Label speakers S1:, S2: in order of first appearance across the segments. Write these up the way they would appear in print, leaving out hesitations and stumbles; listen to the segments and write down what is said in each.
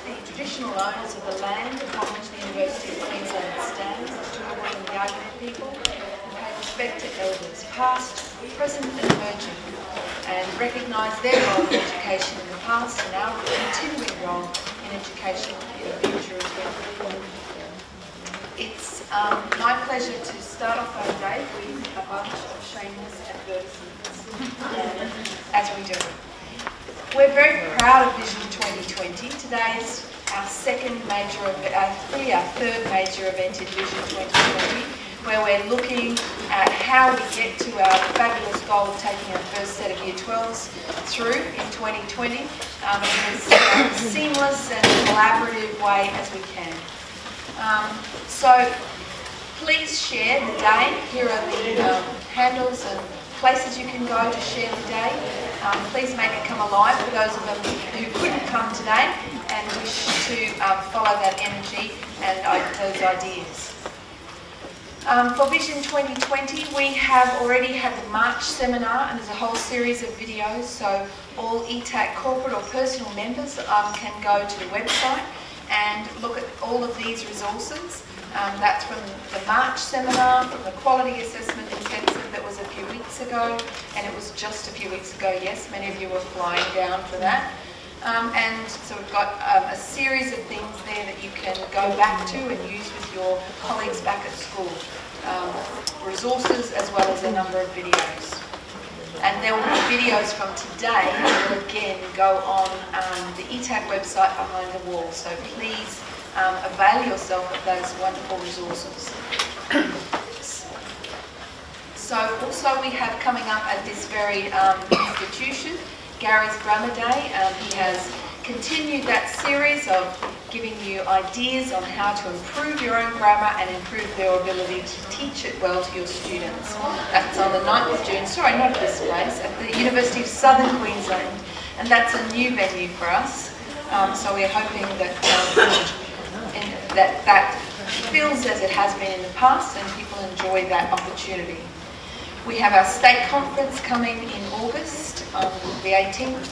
S1: the traditional owners of the land upon which the University of Queensland stands, to avoid the argument people, and pay respect to elders, past, present and emerging, and recognise their role in education in the past and our continuing role in education in the future as well. It's my pleasure to start off our day with a bunch of shameless advertisements, as we do. We're very proud of Vision 2020. Today is our third major event in Vision 2020, where we're looking at how we get to our fabulous goal of taking our first set of Year 12s through in 2020 in as seamless and collaborative way as we can. So please share the day. Here are the handles and places you can go to share the day. Please make it come alive for those of them who couldn't come today and wish to follow that energy and those ideas. For Vision 2020, we have already had the March seminar, and there's a whole series of videos, so all ETAQ corporate or personal members can go to the website and look at all of these resources. That's from the March seminar, from the quality assessment intensive that was a few weeks ago, and it was just a few weeks ago, yes, many of you were flying down for that. And so we've got a series of things there that you can go back to and use with your colleagues back at school. Resources as well as a number of videos. And there will be videos from today that will again go on the ETAQ website behind the wall, so please avail yourself of those wonderful resources. So also we have coming up at this very institution, Gary's Grammar Day. He has continued that series of giving you ideas on how to improve your own grammar and improve your ability to teach it well to your students. That's on the 9th of June, sorry, not at this place, at the University of Southern Queensland, and that's a new venue for us. So we're hoping that that feels as it has been in the past and people enjoy that opportunity. We have our state conference coming in August on the 18th.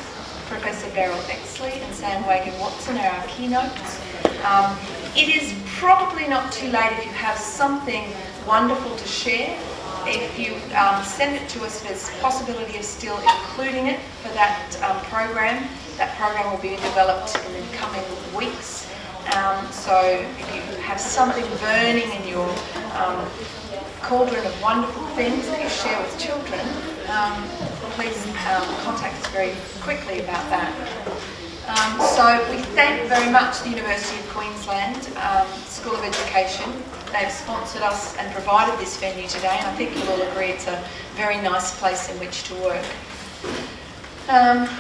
S1: Professor Beryl Exley and Sam Wagon-Watson are our keynotes. It is probably not too late if you have something wonderful to share. If you send it to us, there's a possibility of still including it for that program. That program will be developed in the coming weeks. So if you have something burning in your cauldron of wonderful things that you share with children, please contact us very quickly about that. So we thank very much the University of Queensland School of Education. They've sponsored us and provided this venue today, and I think you'll all agree it's a very nice place in which to work.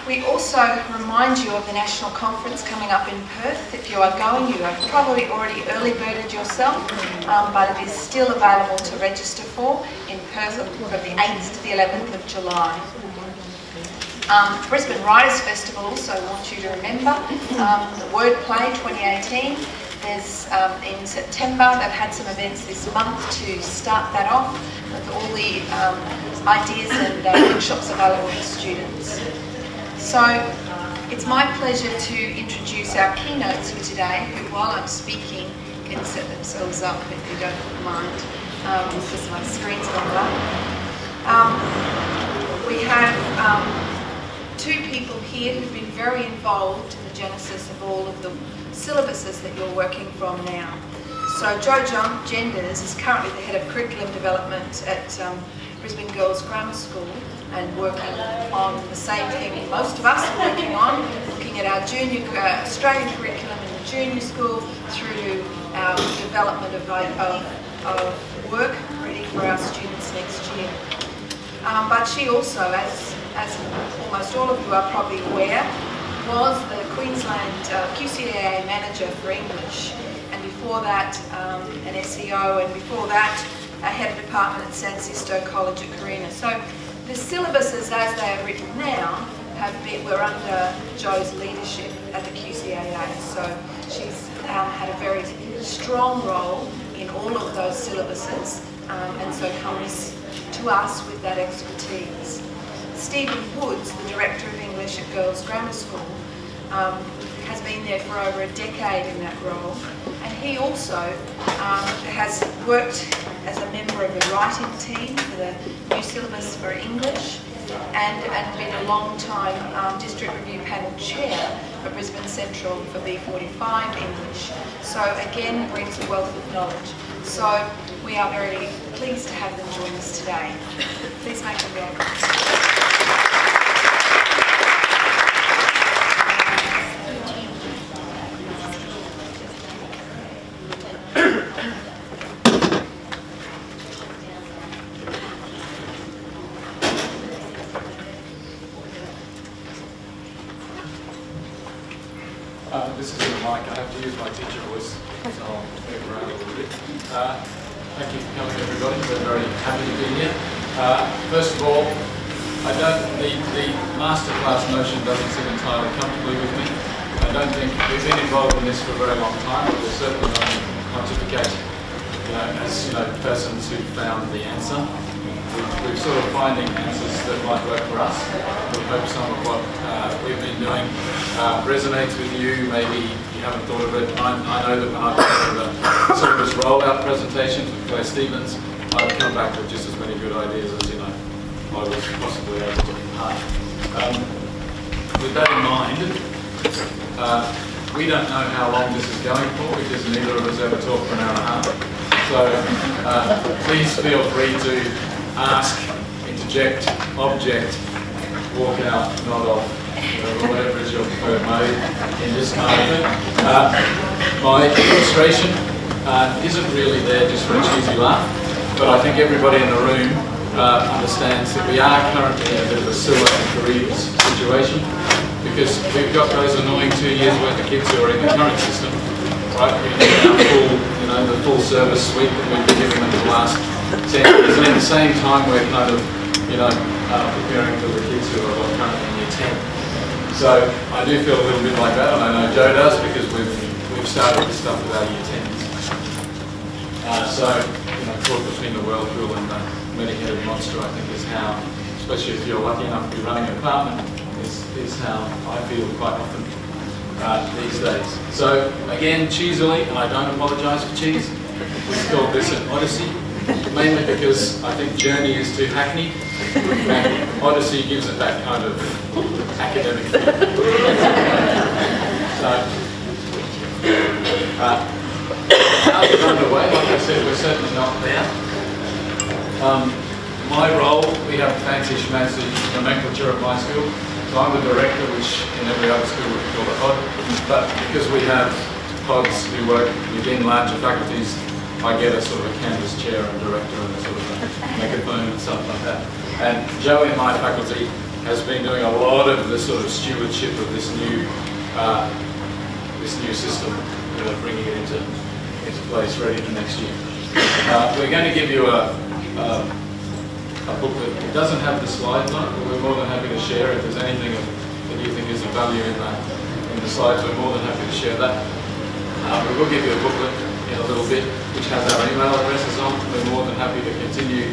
S1: We also remind you of the National Conference coming up in Perth. If you are going, you have probably already early birded yourself, but it is still available to register for in Perth from the 8th to the 11th of July. Brisbane Writers Festival also wants you to remember the Wordplay 2018. There's in September, they've had some events this month to start that off with all the ideas and workshops available for students. So it's my pleasure to introduce our keynotes for today, who while I'm speaking can set themselves up if you don't mind, because my screen's gone up. We have two people here who've been very involved in the genesis of all of the syllabuses that you're working from now. So Jo Genders is currently the Head of Curriculum Development at Brisbane Girls Grammar School and working on the same thing most of us are working on, looking at our junior Australian curriculum in the junior school through to our development of work ready for our students next year. But she also, as almost all of you are probably aware, was the Queensland QCAA manager for English, and before that an SEO, and before that a head of department at San Sisto College at Carina. So the syllabuses as they are written now were under Jo's leadership at the QCAA, so she's had a very strong role in all of those syllabuses, and so comes to us with that expertise. Stephen Woods, the Director of English at Girls Grammar School, has been there for over a decade in that role, and he also has worked as a member of the writing team for the new syllabus for English, and been a long time District Review Panel Chair for Brisbane Central for B45 English. So again, brings a wealth of knowledge. So we are very pleased to have them join us today. Please make them welcome.
S2: This is a mic. I have to use my teacher voice, so I'll move around a little bit. Thank you for coming, everybody. We're very happy to be here. First of all, the masterclass notion doesn't sit entirely comfortably with me. I don't think we've been involved in this for a very long time, but we're certainly not pontificate, as persons who found the answer. We're sort of finding answers that might work for us. We hope some of what we've been doing resonates with you. Maybe you haven't thought of it. I know that when I've done the syllabus rollout presentations with Claire Stevens, I've come back with just as many good ideas as I was possibly able to impart. With that in mind, we don't know how long this is going for because neither of us ever talk for an hour and a half. So please feel free to ask, interject, object, walk out, nod off, whatever is your preferred mode in this kind of thing. My illustration isn't really there just for a cheesy laugh, but I think everybody in the room understands that we are currently in a bit of a sewer and Caribs situation because we've got those annoying 2 years worth of kids who are in the current system, right? We've got our full, the full service suite that we've been giving them for the last 10 years, and at the same time we're kind of, preparing for the kids who are currently in year 10. So I do feel a little bit like that, and I know Jo does because we've started this stuff with our year 10s. Caught between the whirlpool and the medicated monster, I think is how, especially if you're lucky enough to be running an apartment, is how I feel quite often these days. So again, cheesily, and I don't apologise for cheese, we've called this an Odyssey. Mainly because I think Journey is too hackneyed, and Odyssey gives it that kind of academic feel. So, how's it underway? Like I said, we're certainly not there. My role, we have a fancy schmancy nomenclature at my school, so I'm the director, which in every other school would be called a pod, but because we have pods who work within larger faculties, I get a sort of a canvas chair and director and a sort of a megaphone and stuff like that. And Jo in my faculty has been doing a lot of the sort of stewardship of this new system, bringing it into place ready for next year. We're going to give you a booklet. It doesn't have the slides on it, but we're more than happy to share if there's anything that you think is of value in the slides. We're more than happy to share that. We will give you a booklet in a little bit, which has our email addresses on. We're more than happy to continue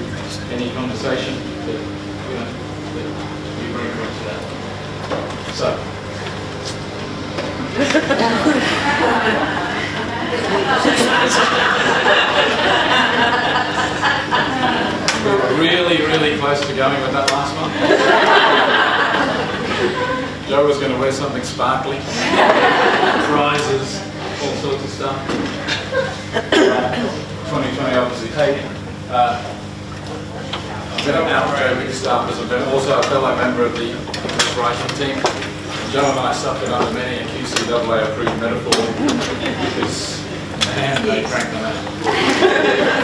S2: any conversation that you bring to that. So, we were really close to going with that last one. Jo was going to wear something sparkly, prizes, all sorts of stuff. 2020 obviously taken. I've been out Jo big staff as I'm also a fellow member of the English writing team. Jo and I suffered under many a QCAA approved metaphor because, man, they crank them out.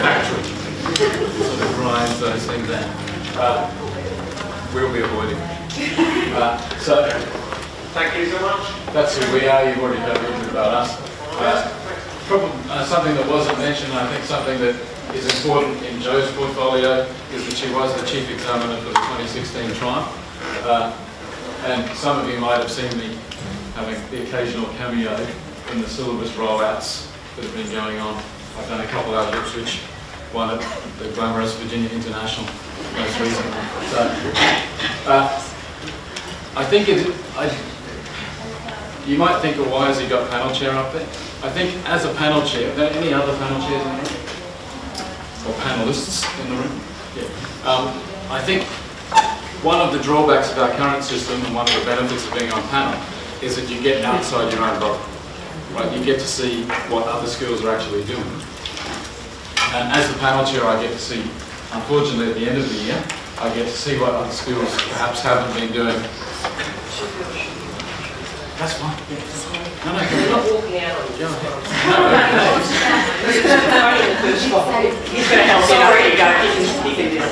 S2: Factory. Sort of grinds those things out. We'll be avoiding. So,
S3: thank you so much.
S2: That's who we are. You've already heard a little bit about us. Something that wasn't mentioned, I think something that is important in Jo's portfolio is that she was the chief examiner for the 2016 trial. And some of you might have seen me having the occasional cameo in the syllabus rollouts that have been going on. I've done a couple out of Ipswich, one at the glamorous Virginia International most recently. So, I think you might think, well, why has he got panel chair up there? I think as a panel chair, are there any other panel chairs in the room? Or panelists in the room? Yeah. I think one of the drawbacks of our current system and one of the benefits of being on panel is that you get outside your own bubble. Right? You get to see what other schools are actually doing. And as a panel chair, I get to see, unfortunately at the end of the year, I get to see what other schools perhaps haven't been doing. That's fine. No, no,
S3: You're not walking out on
S2: go ahead.
S3: He's going to help me. Sorry, you go. He can do it.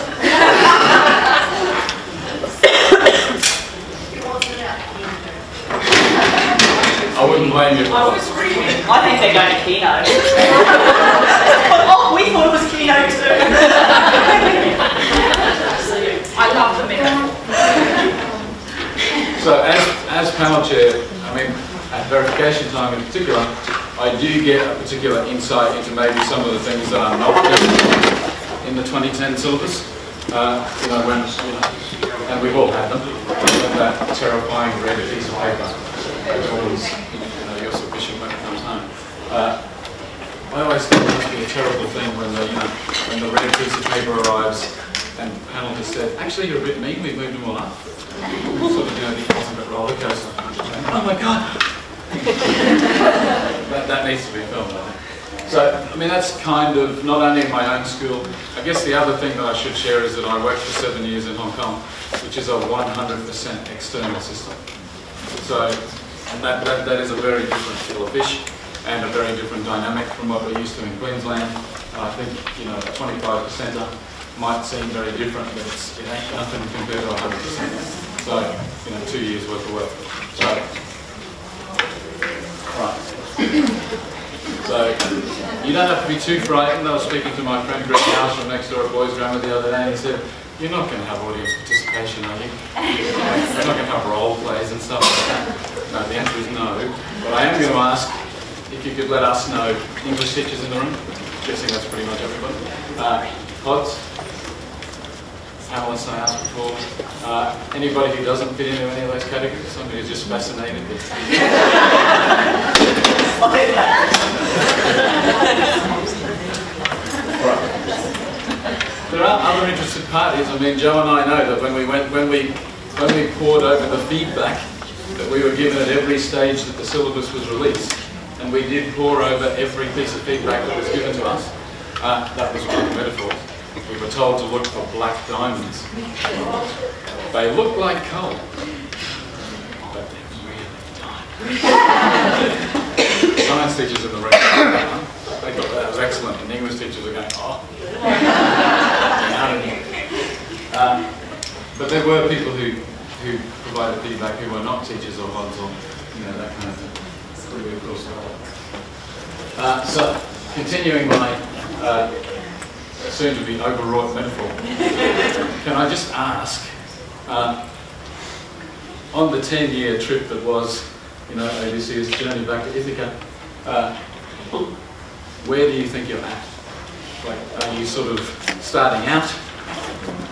S2: I wouldn't blame you.
S3: I was screaming. I think they're going to keynote. Oh, we thought it was keynote too. I love the metaphor.
S2: So as panel chair, I mean, at verification time in particular, I do get a particular insight into maybe some of the things that are not in the 2010 syllabus. You know, when, you know, and we've all had them, that terrifying red piece of paper. It's always, you know, you're sufficient when it comes home. I always think it must be a terrible thing when the, you know, when the red piece of paper arrives and the panel has said, actually you're a bit mean, we've moved them all up. Sort of, you know, the ultimate roller coaster. Oh my God! that needs to be filmed, I think. So, I mean, that's kind of, not only in my own school, I guess the other thing that I should share is that I worked for 7 years in Hong Kong, which is a 100% external system. So, and that is a very different kettle of fish and a very different dynamic from what we're used to in Queensland. I think, you know, a 25%er might seem very different, but it ain't nothing compared to 100%. So, you know, 2 years worth of work. So, right. So, you don't have to be too frightened. I was speaking to my friend Greg House from next door at Boys Grammar the other day, and he said, you're not going to have audience participation, are you? You're not going to have role plays and stuff like that. No, the answer is no. But I am going to ask if you could let us know, English teachers in the room. I'm guessing that's pretty much everybody. Pods. Panelists I asked before. Anybody who doesn't fit into any of those categories, somebody who's just fascinated with Right. There are other interested parties. I mean, Jo and I know that when we poured over the feedback that we were given at every stage that the syllabus was released, and we did pour over every piece of feedback that was given to us, that was one of the metaphors. We were told to look for black diamonds. They look like coal, but they're really diamonds. Science teachers in the room, they thought that was excellent, and English teachers are going, oh. But there were people who provided feedback who were not teachers or pods or, you know, that kind of thing. Pretty of course. So, continuing my soon to be overwrought metaphor, can I just ask, on the 10-year trip that was, you know, ABC's journey back to Ithaca, where do you think you're at? Like, are you sort of starting out?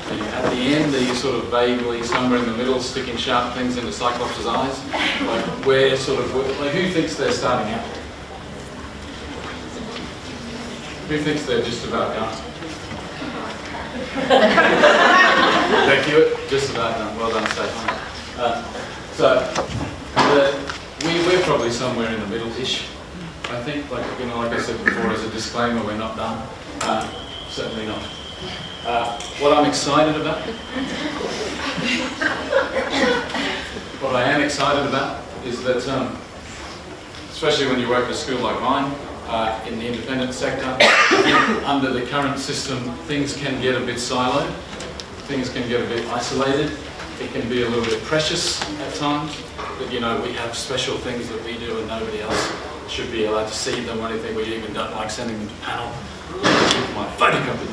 S2: Are you at the end? Are you sort of vaguely somewhere in the middle, sticking sharp things into Cyclops' eyes? Like, where sort of, like, who thinks they're starting out? Who thinks they're just about done? Thank you. Just about done. Well done, Stephen. We're probably somewhere in the middle-ish. I think, like, you know, like I said before, as a disclaimer, we're not done. Certainly not. What I'm excited about, what I am excited about, is that, especially when you work at a school like mine, in the independent sector, under the current system, things can get a bit siloed, things can get a bit isolated, it can be a little bit precious at times, that, you know, we have special things that we do and nobody else should be allowed to see them or anything. We even don't like sending them to panel. My photocopy.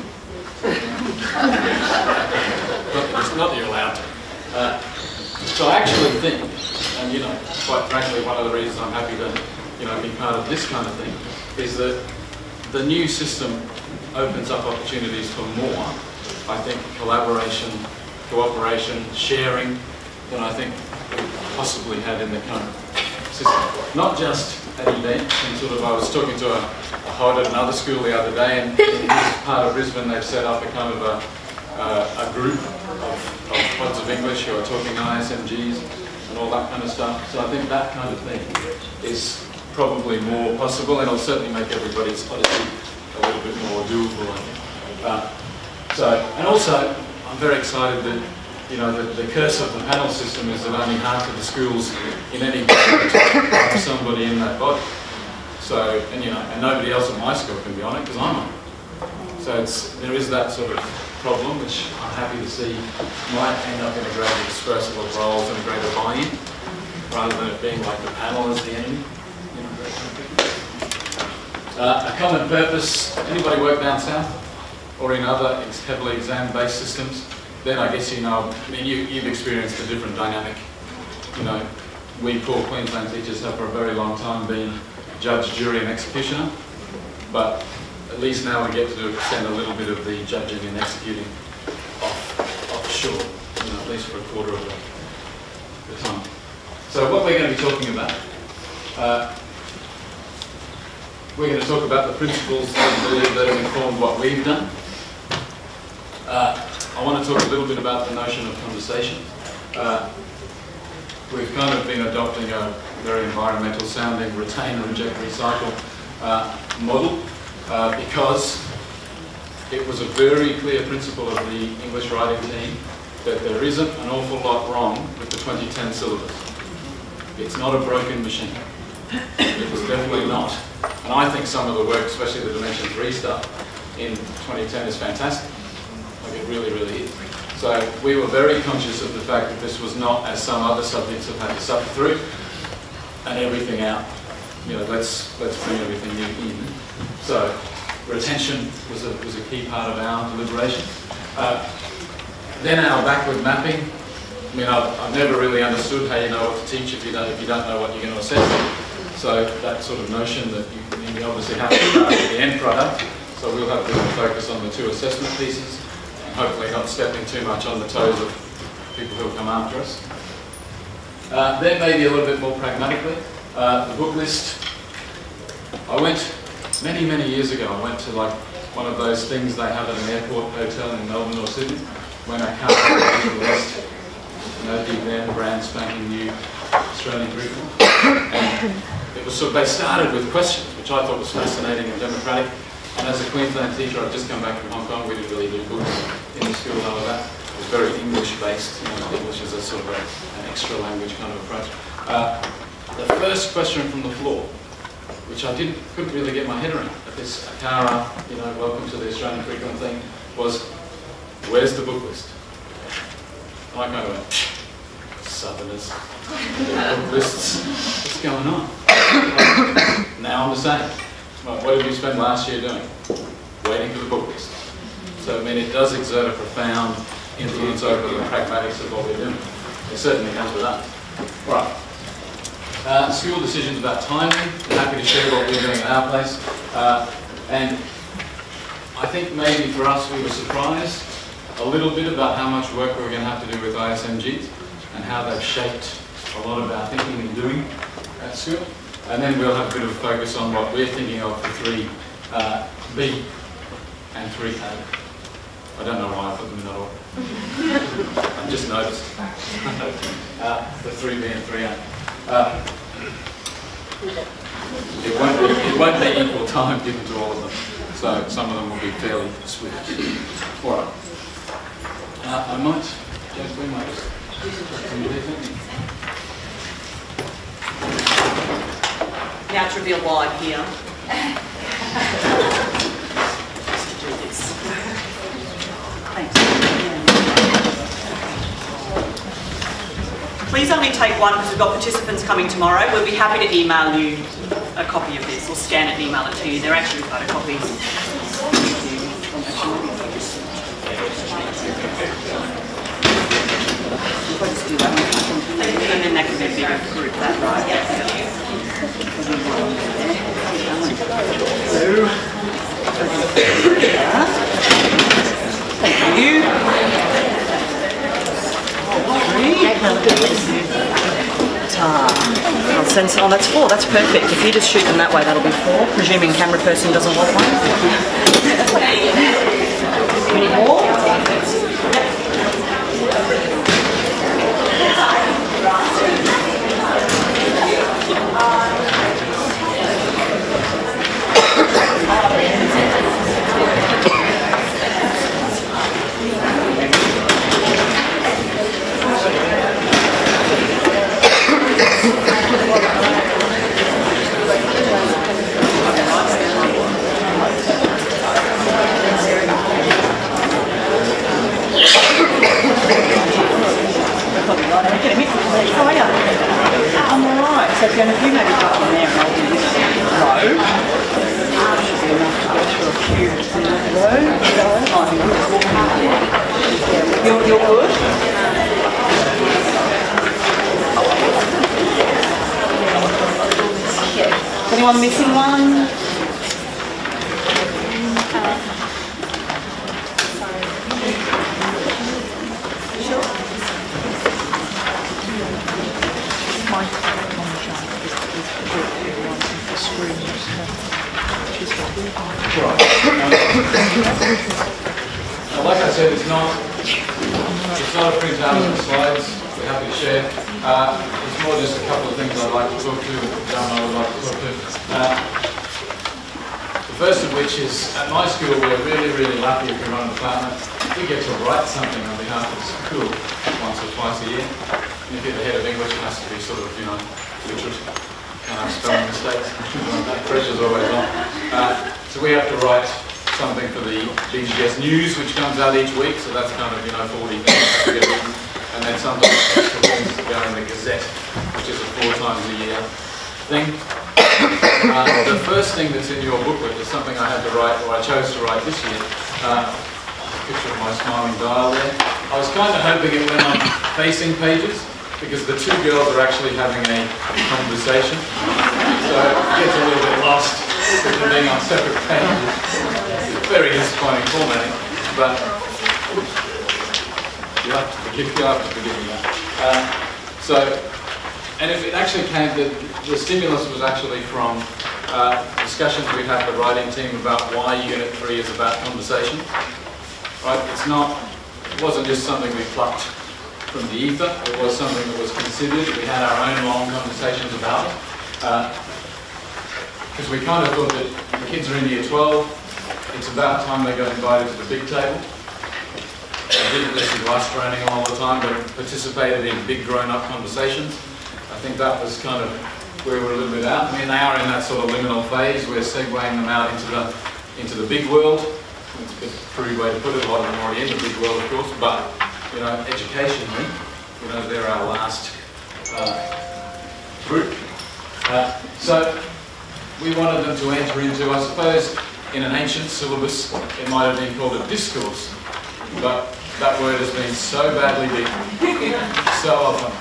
S2: Not that you're allowed to. So I actually think, and, you know, quite frankly, one of the reasons I'm happy to, you know, be part of this kind of thing, is that the new system opens up opportunities for more, I think, collaboration, cooperation, sharing, than I think we possibly had in the current system. Not just an event, and sort of I was talking to a HOD at another school the other day, and in this part of Brisbane they've set up a kind of a group of HODs of English who are talking ISMGs and all that kind of stuff. So I think that kind of thing is probably more possible, and it'll certainly make everybody's odyssey a little bit more doable. And also, I'm very excited that, you know, the curse of the panel system is that only half of the schools in any district have somebody in that body. So, and you know, and nobody else at my school can be on it because I'm on it. So there is that sort of problem, which I'm happy to see might end up in a greater dispersal of roles and a greater buy-in, rather than it being like the panel as the enemy. A common purpose. Anybody work down south or in other heavily exam-based systems? Then I guess you know. I mean, you've experienced a different dynamic. You know, we poor Queensland teachers have for a very long time been judge, jury, and executioner, but at least now we get to send a little bit of the judging and executing offshore, you know, at least for a quarter of the time. So what we're going to be talking about, we're going to talk about the principles that have informed what we've done. I want to talk a little bit about the notion of conversation. We've kind of been adopting a very environmental sounding retain, reject, recycle model because it was a very clear principle of the English writing team that there isn't an awful lot wrong with the 2010 syllabus. It's not a broken machine. It was definitely not. And I think some of the work, especially the Dimension 3 stuff in 2010 is fantastic. Like it really, really is. So we were very conscious of the fact that this was not, as some other subjects have had to suffer through, and everything out. You know, let's bring everything in. So retention was a key part of our deliberation. Then our backward mapping. I mean, I've never really understood how you know what to teach if you don't know what you're going to assess. So that sort of notion that you obviously have to start with the end product. So we'll have a bit of focus on the two assessment pieces, and hopefully not stepping too much on the toes of people who will come after us. Then maybe a little bit more pragmatically, the book list. I went many, many years ago. I went to like one of those things they have at an airport hotel in Melbourne or Sydney, when I can't remember the list. You know, the then brand spanking new Australian curriculum. And it was sort of, they started with questions, which I thought was fascinating and democratic. And as a Queensland teacher, I've just come back from Hong Kong. We didn't really do books in the school and all of that. It was very English-based. You know, English is a sort of an extra language kind of approach. The first question from the floor, which I couldn't really get my head around at this Akara, you know, welcome to the Australian curriculum thing, was, where's the book list? And I kind of went, Southerners, book lists, what's going on? Now I'm the same. Well, what did we spend last year doing? Waiting for the book list. So, I mean, it does exert a profound influence over the pragmatics of what we're doing. It certainly has with us. Right. School decisions about timing. I'm happy to share what we're doing at our place. And I think maybe for us we were surprised a little bit about how much work we're going to have to do with ISMGs and how they've shaped a lot of our thinking and doing at school. And then we'll have a bit of a focus on what we're thinking of for 3B and 3A. I don't know why I put them in that order. I've just noticed. The 3B and 3A. It won't be equal time given to all of them. So some of them will be fairly swift. All right. I might, James, we might just
S3: Now to reveal why I'm here. Just to do this. Thanks. Please only take one because we've got participants coming tomorrow. We'll be happy to email you a copy of this or scan it and email it to you. They're actually photocopies. And then that can be a bigger group, that right? Yes. Thank you. I'll then, oh, that's 4. That's perfect. If you just shoot them that way, that'll be 4. Presuming camera person doesn't want one. Any more? I'm alright, so Fiona, if you maybe got in there and I'll do this row. Should be enough to go through a few row. You're good? Is anyone missing one?
S2: Like I said, it's not a printout of the slides we're happy to share. It's more just a couple of things I'd like to talk to, John I would like to talk to. The first of which is, at my school we're really lucky if we run a department. We get to write something on behalf of the school once or twice a year. And if you're the head of English, it has to be sort of, literate. Can't have spelling mistakes. That pressure's always on. So we have to write something for the BGS News, which comes out each week, so that's kind of, 40 things to get written. And then sometimes extra things to go in the Gazette, which is a 4 times a year thing. The first thing that's in your booklet is something I had to write, or I chose to write this year. Picture of my smiling dial there. I was kind of hoping it went on facing pages, because the 2 girls are actually having a conversation. So it gets a little bit lost with them being on separate pages. It's very disappointing formatting, but you'll have to forgive me that. And if it actually came, the stimulus was actually from discussions we've had with the writing team about why Unit 3 is about conversation. Right? It wasn't just something we plucked from the ether, it was something that was considered. We had our own long conversations about it. Because we kind of thought that the kids are in year 12, it's about time they got invited to the big table. They didn't listen to us droning on all the time, but participated in big grown-up conversations. I think that was kind of where we're a little bit out. I mean, they are in that sort of liminal phase. We're segueing them out into the big world. It's a bit of a crude way to put it. A lot of them are already in the big world, of course, but educationally, they're our last group. So we wanted them to enter into, I suppose, in an ancient syllabus, it might have been called a discourse, but that word has been so badly beaten so often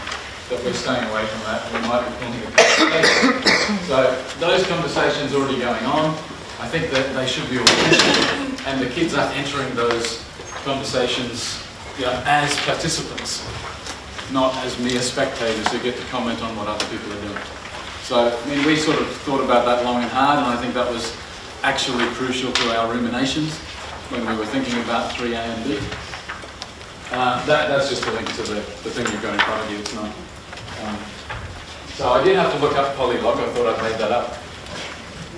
S2: that we're staying away from that. We might be calling it a conversation. So those conversations are already going on. I think that they should be organized, and the kids are entering those conversations as participants, not as mere spectators who get to comment on what other people are doing. So, I mean, we sort of thought about that long and hard, and I think that was actually crucial to our ruminations when we were thinking about 3A and B. That's just a link to the thing you've got in front of you. It's not. So I did have to look up polylog. I thought I'd made that up,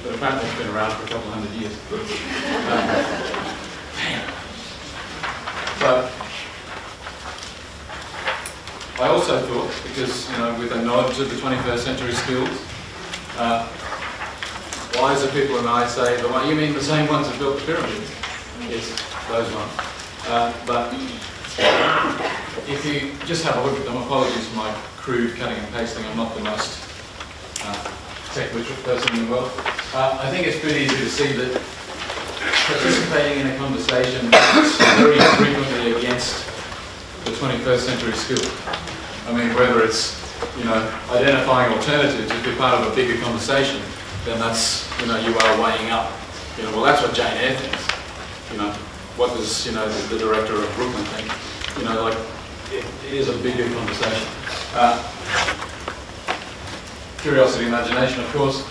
S2: but apparently it's been around for a couple hundred years. So I also thought, because with a nod to the 21st century skills, wiser people than I say, you mean the same ones that built the pyramids? Yes, those ones. But if you just have a look at them, apologies for my crude cutting and pasting, I'm not the most tech literate person in the world. I think it's pretty easy to see that participating in a conversation is very frequently against the 21st century skill. I mean, whether it's, identifying alternatives, if you're part of a bigger conversation, then that's, you are weighing up. Well, that's what Jane Eyre thinks. What does, the director of Brooklyn think? It is a bigger conversation. curiosity, imagination, of course.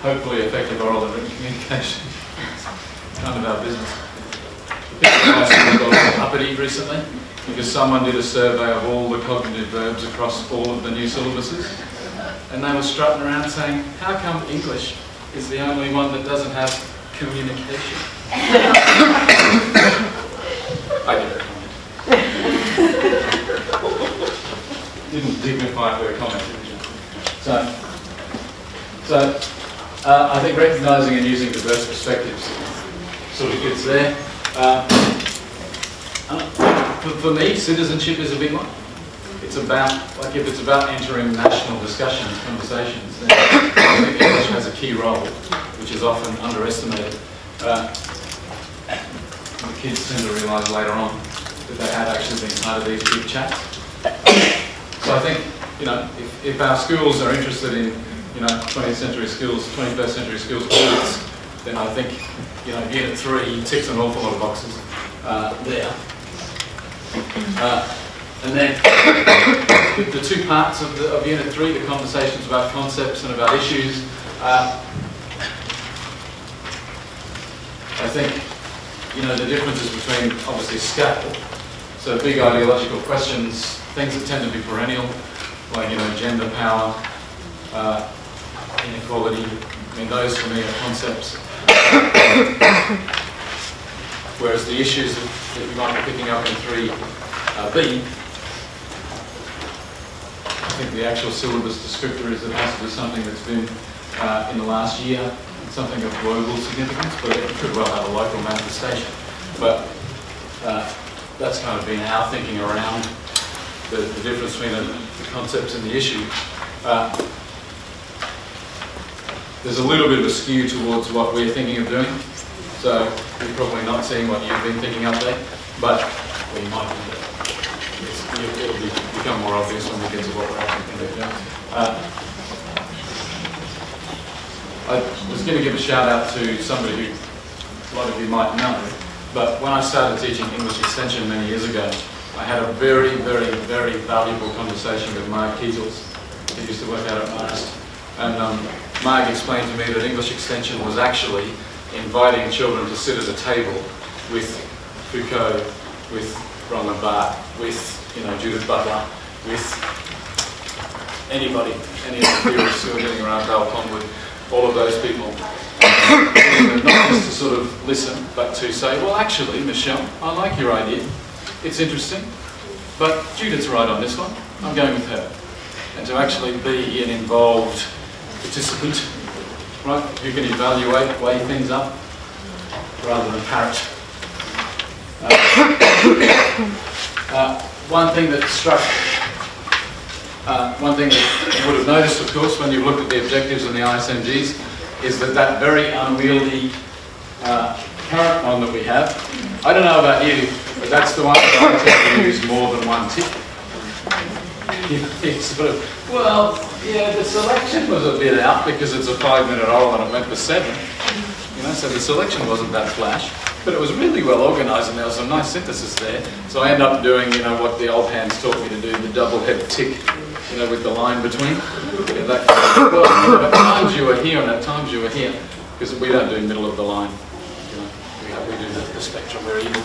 S2: Hopefully effective oral and written communication. It's kind of our business. The picture I got uppity recently because someone did a survey of all the cognitive verbs across all of the new syllabuses, and they were strutting around saying, how come English is the only one that doesn't have communication? I did a comment. Didn't dignify it with a comment, did you? So I think recognising and using diverse perspectives sort of fits there. For me, citizenship is a big one. It's about, like if it's about entering national discussions, conversations, then I think English has a key role, which is often underestimated. The kids tend to realise later on that they have actually been part of these big chats. So I think, you know, if our schools are interested in, you know, 20th century skills, 21st century skills audits, then I think, you know, Unit 3 ticks an awful lot of boxes there. And then the two parts of Unit 3, the conversations about concepts and about issues, I think, you know, the differences between obviously scale, so big ideological questions, things that tend to be perennial, like, you know, gender, power, inequality. I mean, those for me are concepts. Whereas the issues that you might be picking up in 3B, I think the actual syllabus descriptor is it has to be something that's been in the last year, something of global significance, but it could well have a local manifestation. But that's kind of been our thinking around the difference between the concepts and the issue. There's a little bit of a skew towards what we're thinking of doing, so you're probably not seeing what you've been thinking up there, but we might be. It'll become more obvious when we get to what we're actually thinking of doing. I was going to give a shout out to somebody who a lot of you might know, but when I started teaching English Extension many years ago, I had a very, very, very valuable conversation with Marg Kiesels, who used to work out at Marist. And Marg explained to me that English Extension was actually inviting children to sit at a table with Foucault, with Roland Barthes, with, you know, Judith Butler, with anybody, any of the theorists who are getting around Dale Conwood, all of those people. Not just to sort of listen, but to say, well, actually, Michelle, I like your idea. It's interesting, but Judith's right on this one. I'm going with her. And to actually be an involved participant, right, who can evaluate, weigh things up, rather than parrot. One thing that struck, one thing that you would have noticed, of course, when you looked at the objectives and the ISMGs, is that very unwieldy current one that we have. I don't know about you, but that's the one that I tend to use more than one tick. It's sort of, well, yeah, the selection was a bit out because it's a 5-minute oral and it went for 7. You know, so the selection wasn't that flash, but it was really well organised and there was some nice synthesis there. So I end up doing, you know, what the old hands taught me to do, the double head tick, you know, with the line between. Yeah, that kind of, well, you know, at times you were here and at times you were here, because we don't do middle of the line. You know, we do the spectrum, we're evil.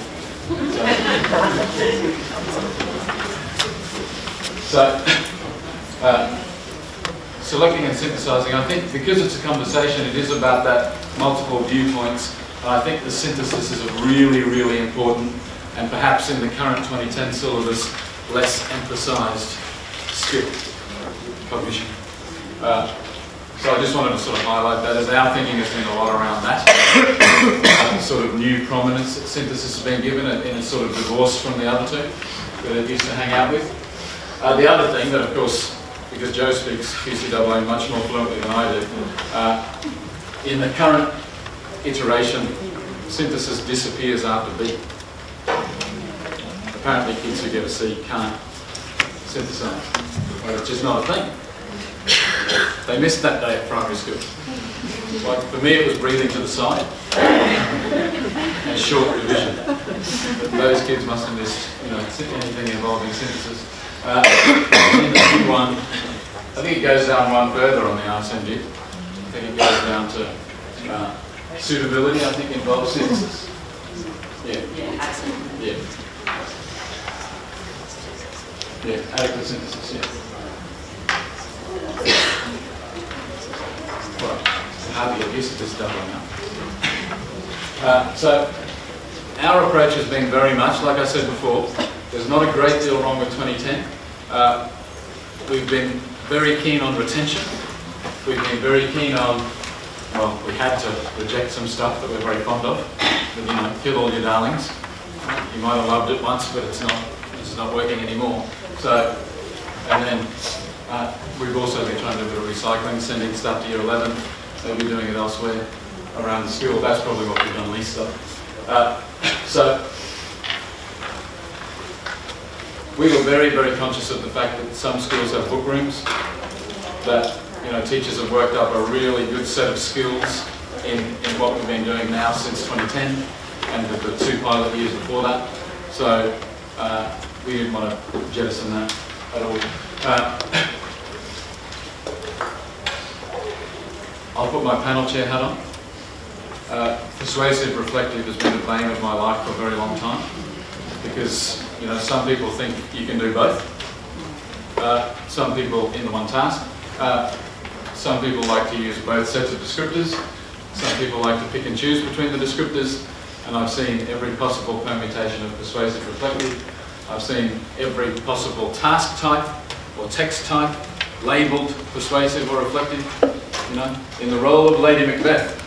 S2: So, selecting and synthesising, I think because it's a conversation, it is about that multiple viewpoints, and I think the synthesis is a really, really important, and perhaps in the current 2010 syllabus, less emphasised skill, cognition. So I just wanted to sort of highlight that, as our thinking has been a lot around that. Sort of new prominence that synthesis has been given in a sort of divorce from the other two that it used to hang out with. The other thing that, of course, because Jo speaks QCAA much more fluently than I do, in the current iteration, synthesis disappears after B. Apparently kids who get a C can't synthesise. Well, it's just not a thing. They missed that day at primary school. Like for me it was breathing to the side and short revision. But those kids must have missed, you know, anything involving synthesis. In the big one, I think it goes down one further on the RSMG. I think it goes down to suitability, I think involves synthesis. Yeah.
S3: Yeah, absolutely.
S2: Yeah. Yeah, adequate synthesis, yeah. Well, hardly get used to this double now. So, our approach has been very much, like I said before, there's not a great deal wrong with 2010. We've been very keen on retention. We've been very keen on, well, we had to reject some stuff that we're very fond of. But, you know, kill all your darlings. You might have loved it once, but it's not working anymore. So, and then we've also been trying to do a bit of recycling, sending stuff to year 11. They'll be doing it elsewhere around the school. That's probably what we've done least of. So, we were very, very conscious of the fact that some schools have book rooms, that, you know, teachers have worked up a really good set of skills in what we've been doing now since 2010 and the 2 pilot years before that. So we didn't want to jettison that at all. I'll put my panel chair hat on. Persuasive reflective has been the bane of my life for a very long time, because, you know, some people think you can do both. Some people in the one task. Some people like to use both sets of descriptors. Some people like to pick and choose between the descriptors. And I've seen every possible permutation of persuasive reflective. I've seen every possible task type or text type labelled persuasive or reflective. You know, in the role of Lady Macbeth,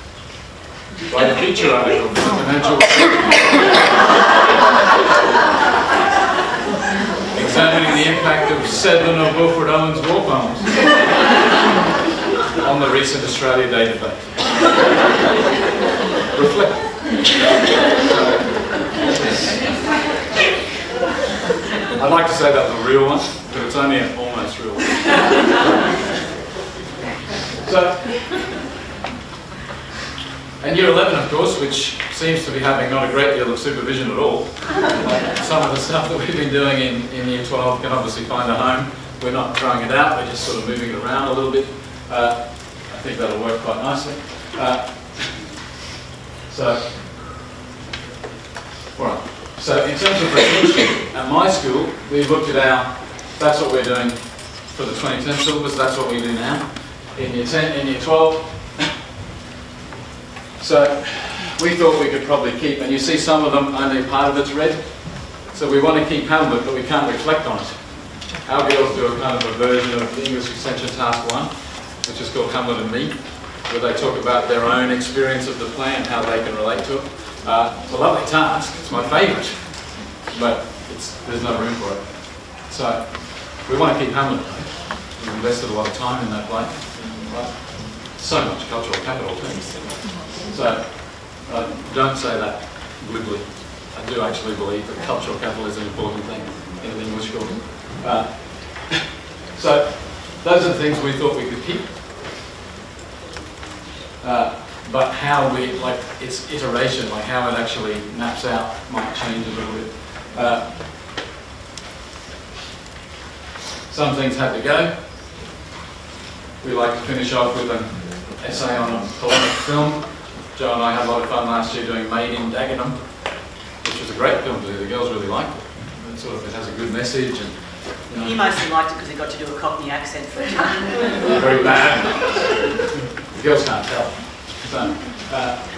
S2: by the feature article, the financial examining the impact of 7 of Wilfred Owen's war poems on the recent Australia Day debate. Reflect. I'd like to say that's the real one, but it's only an almost real one. So, and year 11, of course, which seems to be having not a great deal of supervision at all. Like some of the stuff that we've been doing in year 12 can obviously find a home. We're not throwing it out, we're just sort of moving it around a little bit. I think that'll work quite nicely. Alright. So in terms of retention, at my school, we've looked at that's what we're doing for the 2010 syllabus, that's what we do now. In year 10, in year 12. So we thought we could probably keep, and you see some of them, only part of it's red. So we want to keep Hamlet, but we can't reflect on it. Our girls do a kind of a version of the English Extension Task 1, which is called Hamlet and Me, where they talk about their own experience of the play and how they can relate to it. It's a lovely task, it's my favourite, but there's no room for it. So we want to keep Hamlet. We've invested a lot of time in that play. Right? So much cultural capital too. So don't say that glibly. I do actually believe that cultural capital is an important thing in an English school. So those are the things we thought we could keep. But how like its iteration, like how it actually maps out, might change a little bit. Some things had to go. We like to finish off with an essay on a polemic film. Jo and I had a lot of fun last year doing Made in Dagenham, which was a great film to do. The girls really liked it. It has a good message. And, you know,
S3: You mostly liked it because he got to do a Cockney accent for a time.
S2: very bad. The girls can't tell.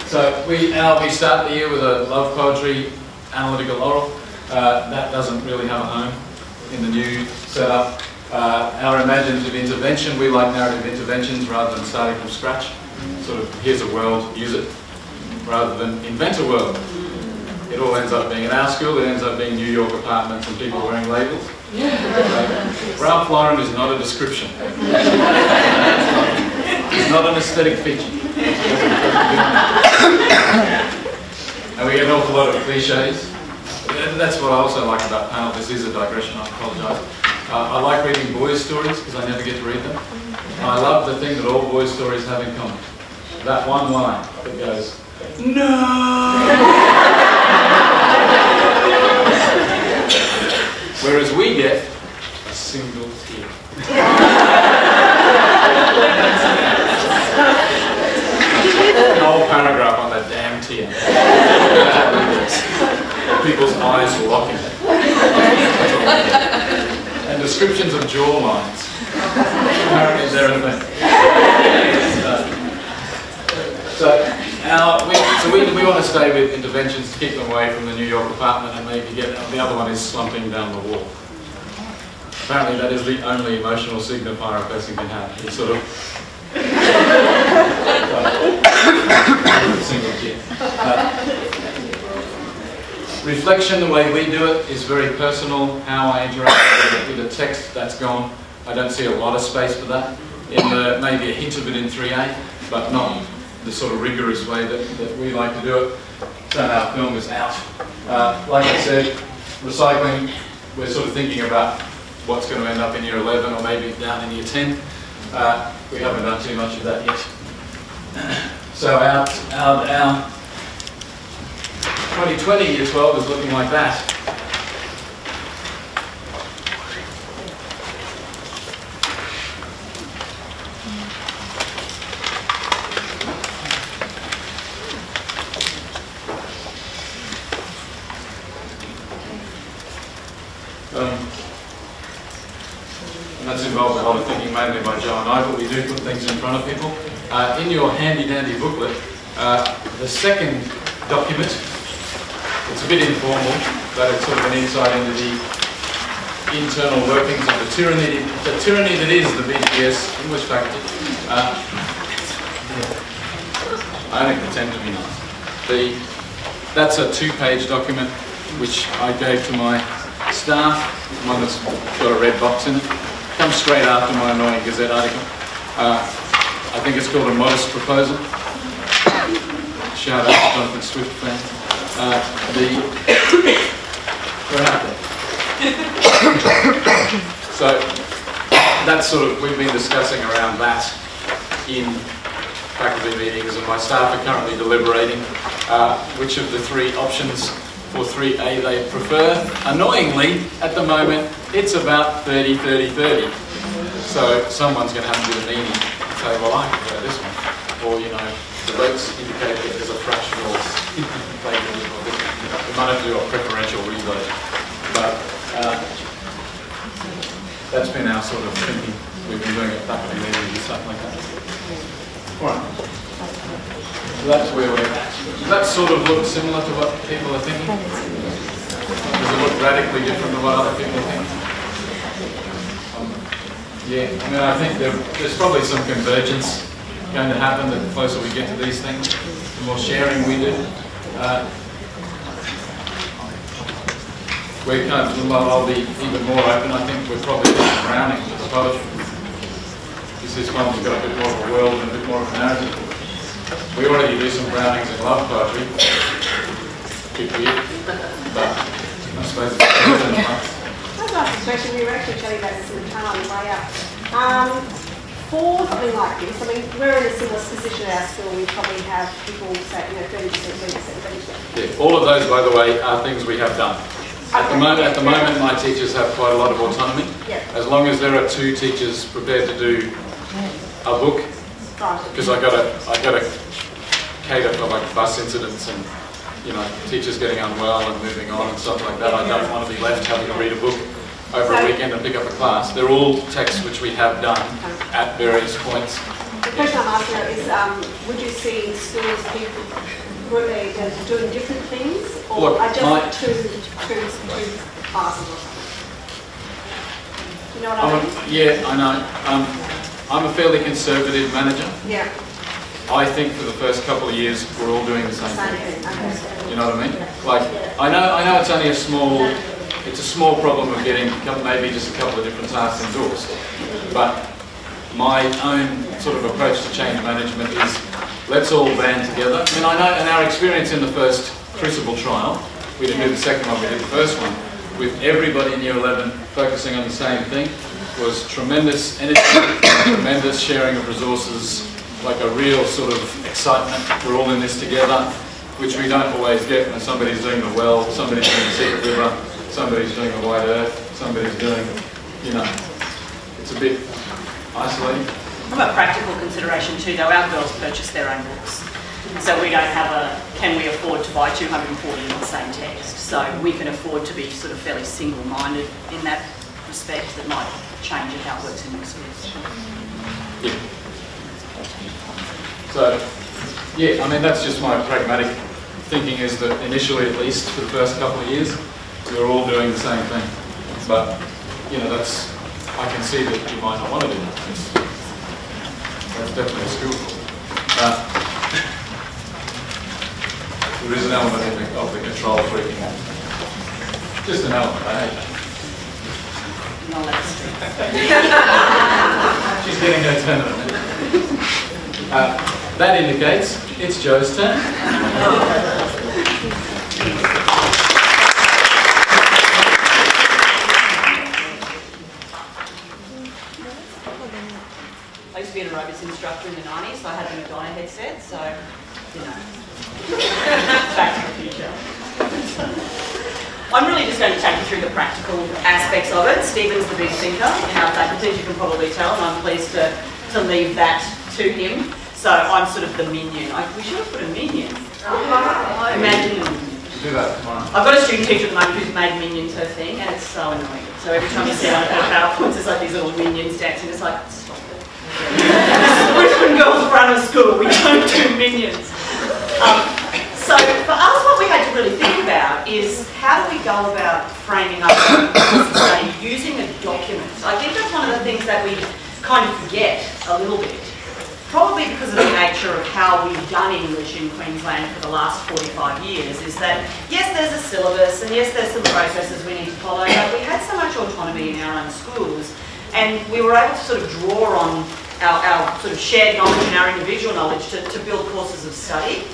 S2: So we start the year with a love poetry analytical oral. That doesn't really have a home in the new setup. Our imaginative intervention, we like narrative interventions rather than starting from scratch. Sort of, here's a world, use it, rather than invent a world. It all ends up being at our school, it ends up being New York apartments and people wearing labels. Ralph Lauren is not a description. It's not an aesthetic feature. And we get an awful lot of cliches. That's what I also like about panel. This is a digression, I apologise. I like reading boys' stories because I never get to read them. And I love the thing that all boys' stories have in common. That one line that goes, no! Whereas we get a single tear. tear. People's eyes locking. And descriptions of jaw lines. Apparently they're a thing. So we want to stay with interventions to keep them away from the New York apartment and maybe get, the other one is slumping down the wall. Apparently that is the only emotional signifier a person can have. It's sort of single kid. Reflection, the way we do it, is very personal. How I interact with the text, that's gone. I don't see a lot of space for that. Maybe a hint of it in 3A, but not the sort of rigorous way that we like to do it. So our film is out. Like I said, recycling, we're sort of thinking about what's going to end up in year 11 or maybe down in year 10. We haven't done too much of that yet. So our 2020 year 12 is looking like that. And that's involved a lot of thinking, mainly by Jo and I, but we do put things in front of people. In your handy-dandy booklet, the second document, it's a bit informal, but it's sort of an insight into the internal workings of the tyranny that is the BGS English faculty. I only pretend to be nice. That's a 2-page document which I gave to my staff, one that's got a red box in it. Comes straight after my annoying Gazette article. I think it's called A Modest Proposal. Shout out to Jonathan Swift fan. We're out there. So that's sort of, we've been discussing around that in faculty meetings, and my staff are currently deliberating which of the 3 options for 3A they prefer. Annoyingly, at the moment, it's about 30, 30, 30. So someone's going to have to do the meaning and say, well, I prefer this one. Or, you know, the votes indicate that there's a fractional plagiarism or this. We might have to do a preferential revote. But that's been our sort of thinking. We've been doing it faculty meetings and stuff like that. All right. So that's where we're at. Does that sort of look similar to what people are thinking? Does it look radically different to what other people think? Yeah, I mean, I think there's probably some convergence going to happen the closer we get to these things, the more sharing we do. I'll be even more open. I think we're probably doing Browning with the poetry. This one's got a bit more of a world and a bit more of a narrative. We already do some Brownings in love poetry. Bit weird, but I suppose it's better than enough.
S4: That's a nice expression. We were actually chatting about this in the car on the way up. For something like this, I mean, we're in a similar position at our school. We probably have people say, 30%, 30%.
S2: Yeah, all of those, by the way, are things we have done. At the moment, my teachers have quite a lot of autonomy.
S4: Yeah.
S2: As long as there are 2 teachers prepared to do a book, because I got to cater for like bus incidents and teachers getting unwell and moving on and stuff like that. I don't want to be left having to read a book over a weekend and pick up a class. They're all texts which we have done at various points.
S4: The question I'm asking is, would you see schools people doing different things, or
S2: Look,
S4: are just two classes or something? Do you know what I mean?
S2: Yeah, I know. I'm a fairly conservative manager.
S4: Yeah.
S2: I think for the first couple of years we're all doing the same thing.
S4: Okay.
S2: You know what I mean? Like I know it's only a small problem of getting maybe just a couple of different tasks endorsed. But my own sort of approach to change management is let's all band together. I mean, I know in our experience in the first Crucible trial, we didn't do the second one, we did the first one, with everybody in Year 11 focusing on the same thing, was tremendous energy, tremendous sharing of resources, like a real sort of excitement. We're all in this together, which we don't always get when somebody's doing the well, somebody's doing the Secret River, somebody's doing the White Earth, somebody's doing, it's a bit isolating.
S3: From a practical consideration too, though, our girls purchase their own books. And so we don't have a, can we afford to buy 240 of the same text? So we can afford to be sort of fairly single-minded in that respect. That might change it how it works in next schools.
S2: Yeah. So, yeah, I mean, that's just my pragmatic thinking, is that initially, at least for the first couple of years, we were all doing the same thing. But, you know, that's, I can see that you might not want to do that. That's definitely a school. There is an element of the control freaking out. Just an element, I hate that.
S3: No, that's true.
S2: She's getting her turn at a minute. That indicates it's Jo's turn.
S3: I used to be an aerobics instructor in the 90s, so I had a Madonna headset, so, you know, back to the future. I'm really just going to take you through the practical aspects of it. Stephen's the big thinker in our faculty, as you can probably tell, and I'm pleased to leave that to him. So I'm sort of the minion. We should have put a minion. Imagine.
S2: Do that tomorrow.
S3: I've got a student teacher at the moment who's made minions her thing, and it's so annoying. So every time you see one of her PowerPoints, there's like these little minions dancing. It's like, stop it. Richmond Girls run a school. We don't do minions. So for us, what we had to really think about is how do we go about framing up study using a document. I think that's one of the things that we kind of forget a little bit. Probably because of the nature of how we've done English in Queensland for the last 45 years, is that yes, there's a syllabus and yes, there's some processes we need to follow, but we had so much autonomy in our own schools, and we were able to sort of draw on our sort of shared knowledge and our individual knowledge to build courses of study.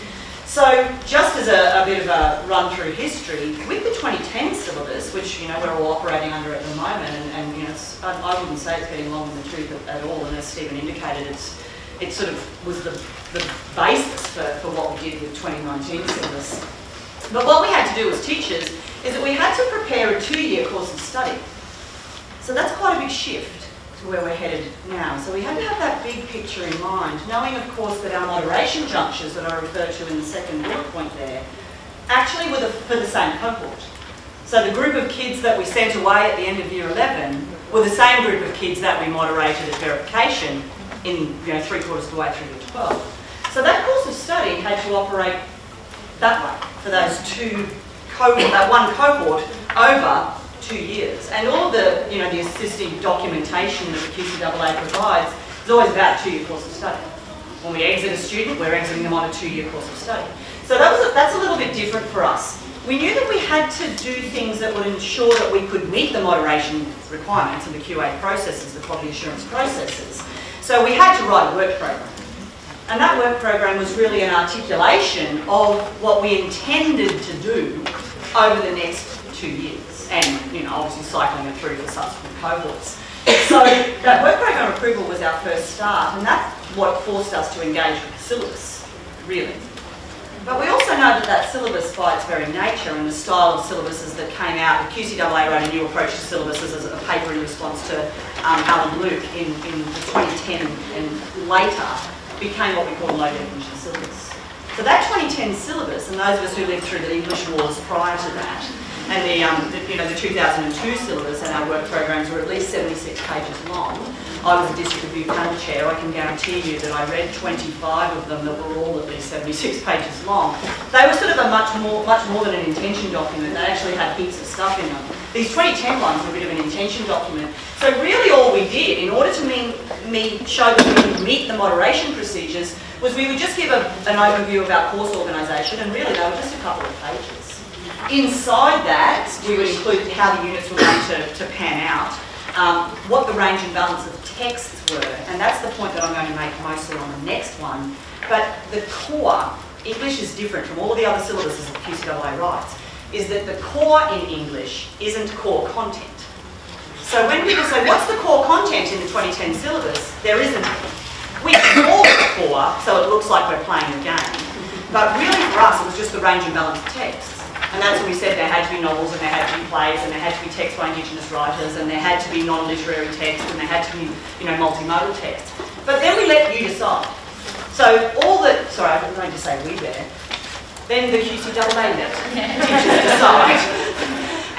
S3: So just as a bit of a run through history, with the 2010 syllabus, which, you know, we're all operating under at the moment, and you know, I wouldn't say it's getting long in the tooth at all, and as Stephen indicated, it sort of was the basis for what we did with 2019 syllabus. But what we had to do as teachers is that we had to prepare a 2-year course of study. So that's quite a big shift to where we're headed now. So we had to have that big picture in mind, knowing of course that our moderation junctures that I referred to in the second bullet point there actually were for the same cohort. So the group of kids that we sent away at the end of year 11 were the same group of kids that we moderated at verification in, you know, 3/4 of the way through to 12. So that course of study had to operate that way for those that one cohort over 2 years. And all of the, you know, the assistive documentation that the QCAA provides is always about a 2-year course of study. When we exit a student, we're exiting them on a 2-year course of study. So that's a little bit different for us. We knew that we had to do things that would ensure that we could meet the moderation requirements and the QA processes, the quality assurance processes. So we had to write a work program. And that work program was really an articulation of what we intended to do over the next 2 years. And, you know, obviously cycling it through for subsequent cohorts. So that work program approval was our first start, and that's what forced us to engage with the syllabus, really. But we also know that that syllabus, by its very nature and the style of syllabuses that came out, the QCAA wrote a new approach to syllabuses as a paper in response to Alan Luke in 2010, and later became what we call a low definition syllabus. So that 2010 syllabus, and those of us who lived through the English wars prior to that, and the 2002 syllabus and our work programs were at least 76 pages long. I was a district review panel chair. I can guarantee you that I read 25 of them that were all at least 76 pages long. They were sort of a much more than an intention document. They actually had heaps of stuff in them. These 2010 ones were a bit of an intention document. So really all we did, in order to show that we could meet the moderation procedures, was we would just give an overview of our course organisation, and really they were just a couple of pages. Inside that, we would include how the units were going to pan out, what the range and balance of texts were, and that's the point that I'm going to make mostly on the next one. But the core, English is different from all the other syllabuses that QCAA writes, is that the core in English isn't core content. So when people say, what's the core content in the 2010 syllabus? There isn't. We call it core, so it looks like we're playing a game. But really for us, it was just the range and balance of texts. And that's when we said there had to be novels, and there had to be plays, and there had to be text by Indigenous writers, and there had to be non-literary text, and there had to be, you know, multimodal text. But then we let you decide. So all the, sorry, I didn't mean to say we there. Then the QCAA met, teachers decide.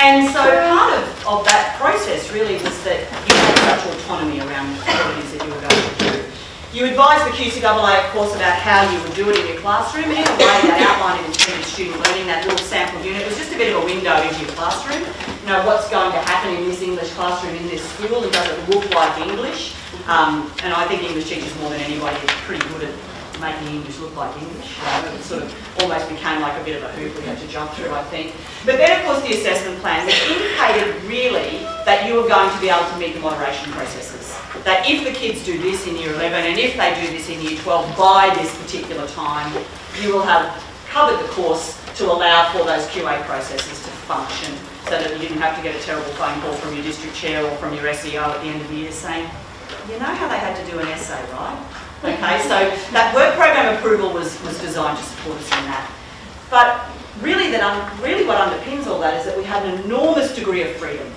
S3: And so part of that process really was that you had such autonomy around what it is that you were going to do. You advised the QCAA, of course, about how you would do it in your classroom, and in a way that outlined in intended student learning, that little sample unit was just a bit of a window into your classroom. You know, what's going to happen in this English classroom in this school, and does it look like English? And I think English teachers more than anybody are pretty good at making English look like English. It sort of almost became like a bit of a hoop we had to jump through, I think. But then, of course, the assessment plan, which indicated really that you were going to be able to meet the moderation processes. That if the kids do this in Year 11 and if they do this in Year 12 by this particular time, you will have covered the course to allow for those QA processes to function, so that you didn't have to get a terrible phone call from your district chair or from your SEO at the end of the year saying, you know how they had to do an essay, right? Okay, so that work program approval was designed to support us in that. But really, what underpins all that is that we had an enormous degree of freedom.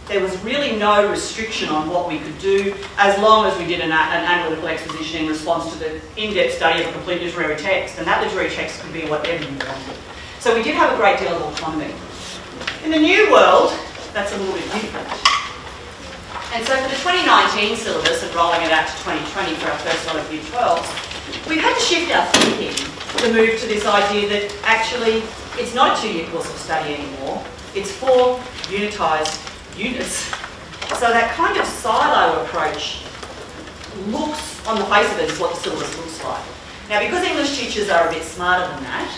S3: There was really no restriction on what we could do as long as we did an analytical exposition in response to the in-depth study of a complete literary text, and that literary text could be whatever you wanted. So we did have a great deal of autonomy. In the new world, that's a little bit different. And so for the 2019 syllabus and rolling it out to 2020 for our first lot of Year 12s, we've had to shift our thinking to move to this idea that actually it's not a 2-year course of study anymore, it's 4 unitised units. So that kind of silo approach looks, on the face of it, is what the syllabus looks like. Now, because English teachers are a bit smarter than that,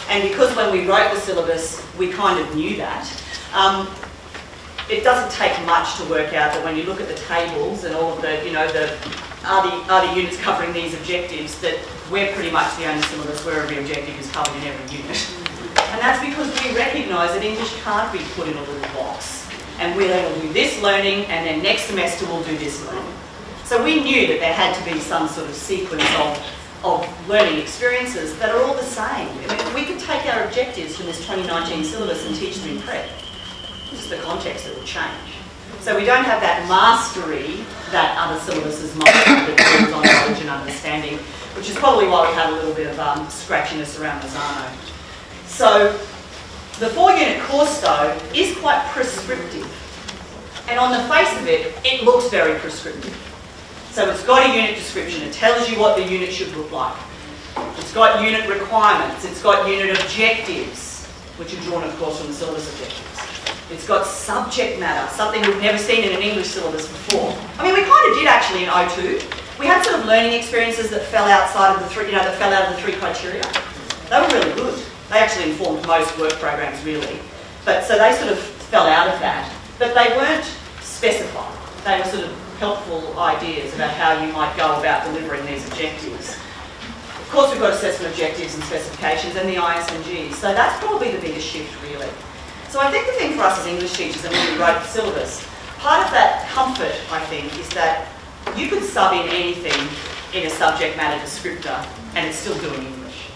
S3: and because when we wrote the syllabus we kind of knew that, it doesn't take much to work out that when you look at the tables and all of the, you know, are the units covering these objectives, that we're pretty much the only syllabus where every objective is covered in every unit. And that's because we recognise that English can't be put in a little box. And we'll do this learning, and then next semester we'll do this learning. So we knew that there had to be some sort of sequence of learning experiences that are all the same. I mean, we could take our objectives from this 2019 syllabus and teach them in prep. Just the context that will change. So we don't have that mastery that other syllabuses might have that builds on knowledge and understanding, which is probably why we have a little bit of scratchiness around Mazzano. So the 4-unit course, though, is quite prescriptive. And on the face of it, it looks very prescriptive. So it's got a unit description. It tells you what the unit should look like. It's got unit requirements. It's got unit objectives, which are drawn, of course, from the syllabus objectives. It's got subject matter, something we've never seen in an English syllabus before. I mean, we kind of did actually in O2. We had sort of learning experiences that fell outside of the 3, that fell out of the 3 criteria. They were really good. They actually informed most work programs, really. But so they sort of fell out of that. But they weren't specified. They were sort of helpful ideas about how you might go about delivering these objectives. Of course, we've got assessment objectives and specifications and the ISMGs. So that's probably the biggest shift, really. So I think the thing for us as English teachers, and when we wrote the syllabus, part of that comfort, I think, is that you could sub in anything in a subject matter descriptor and it's still doing English.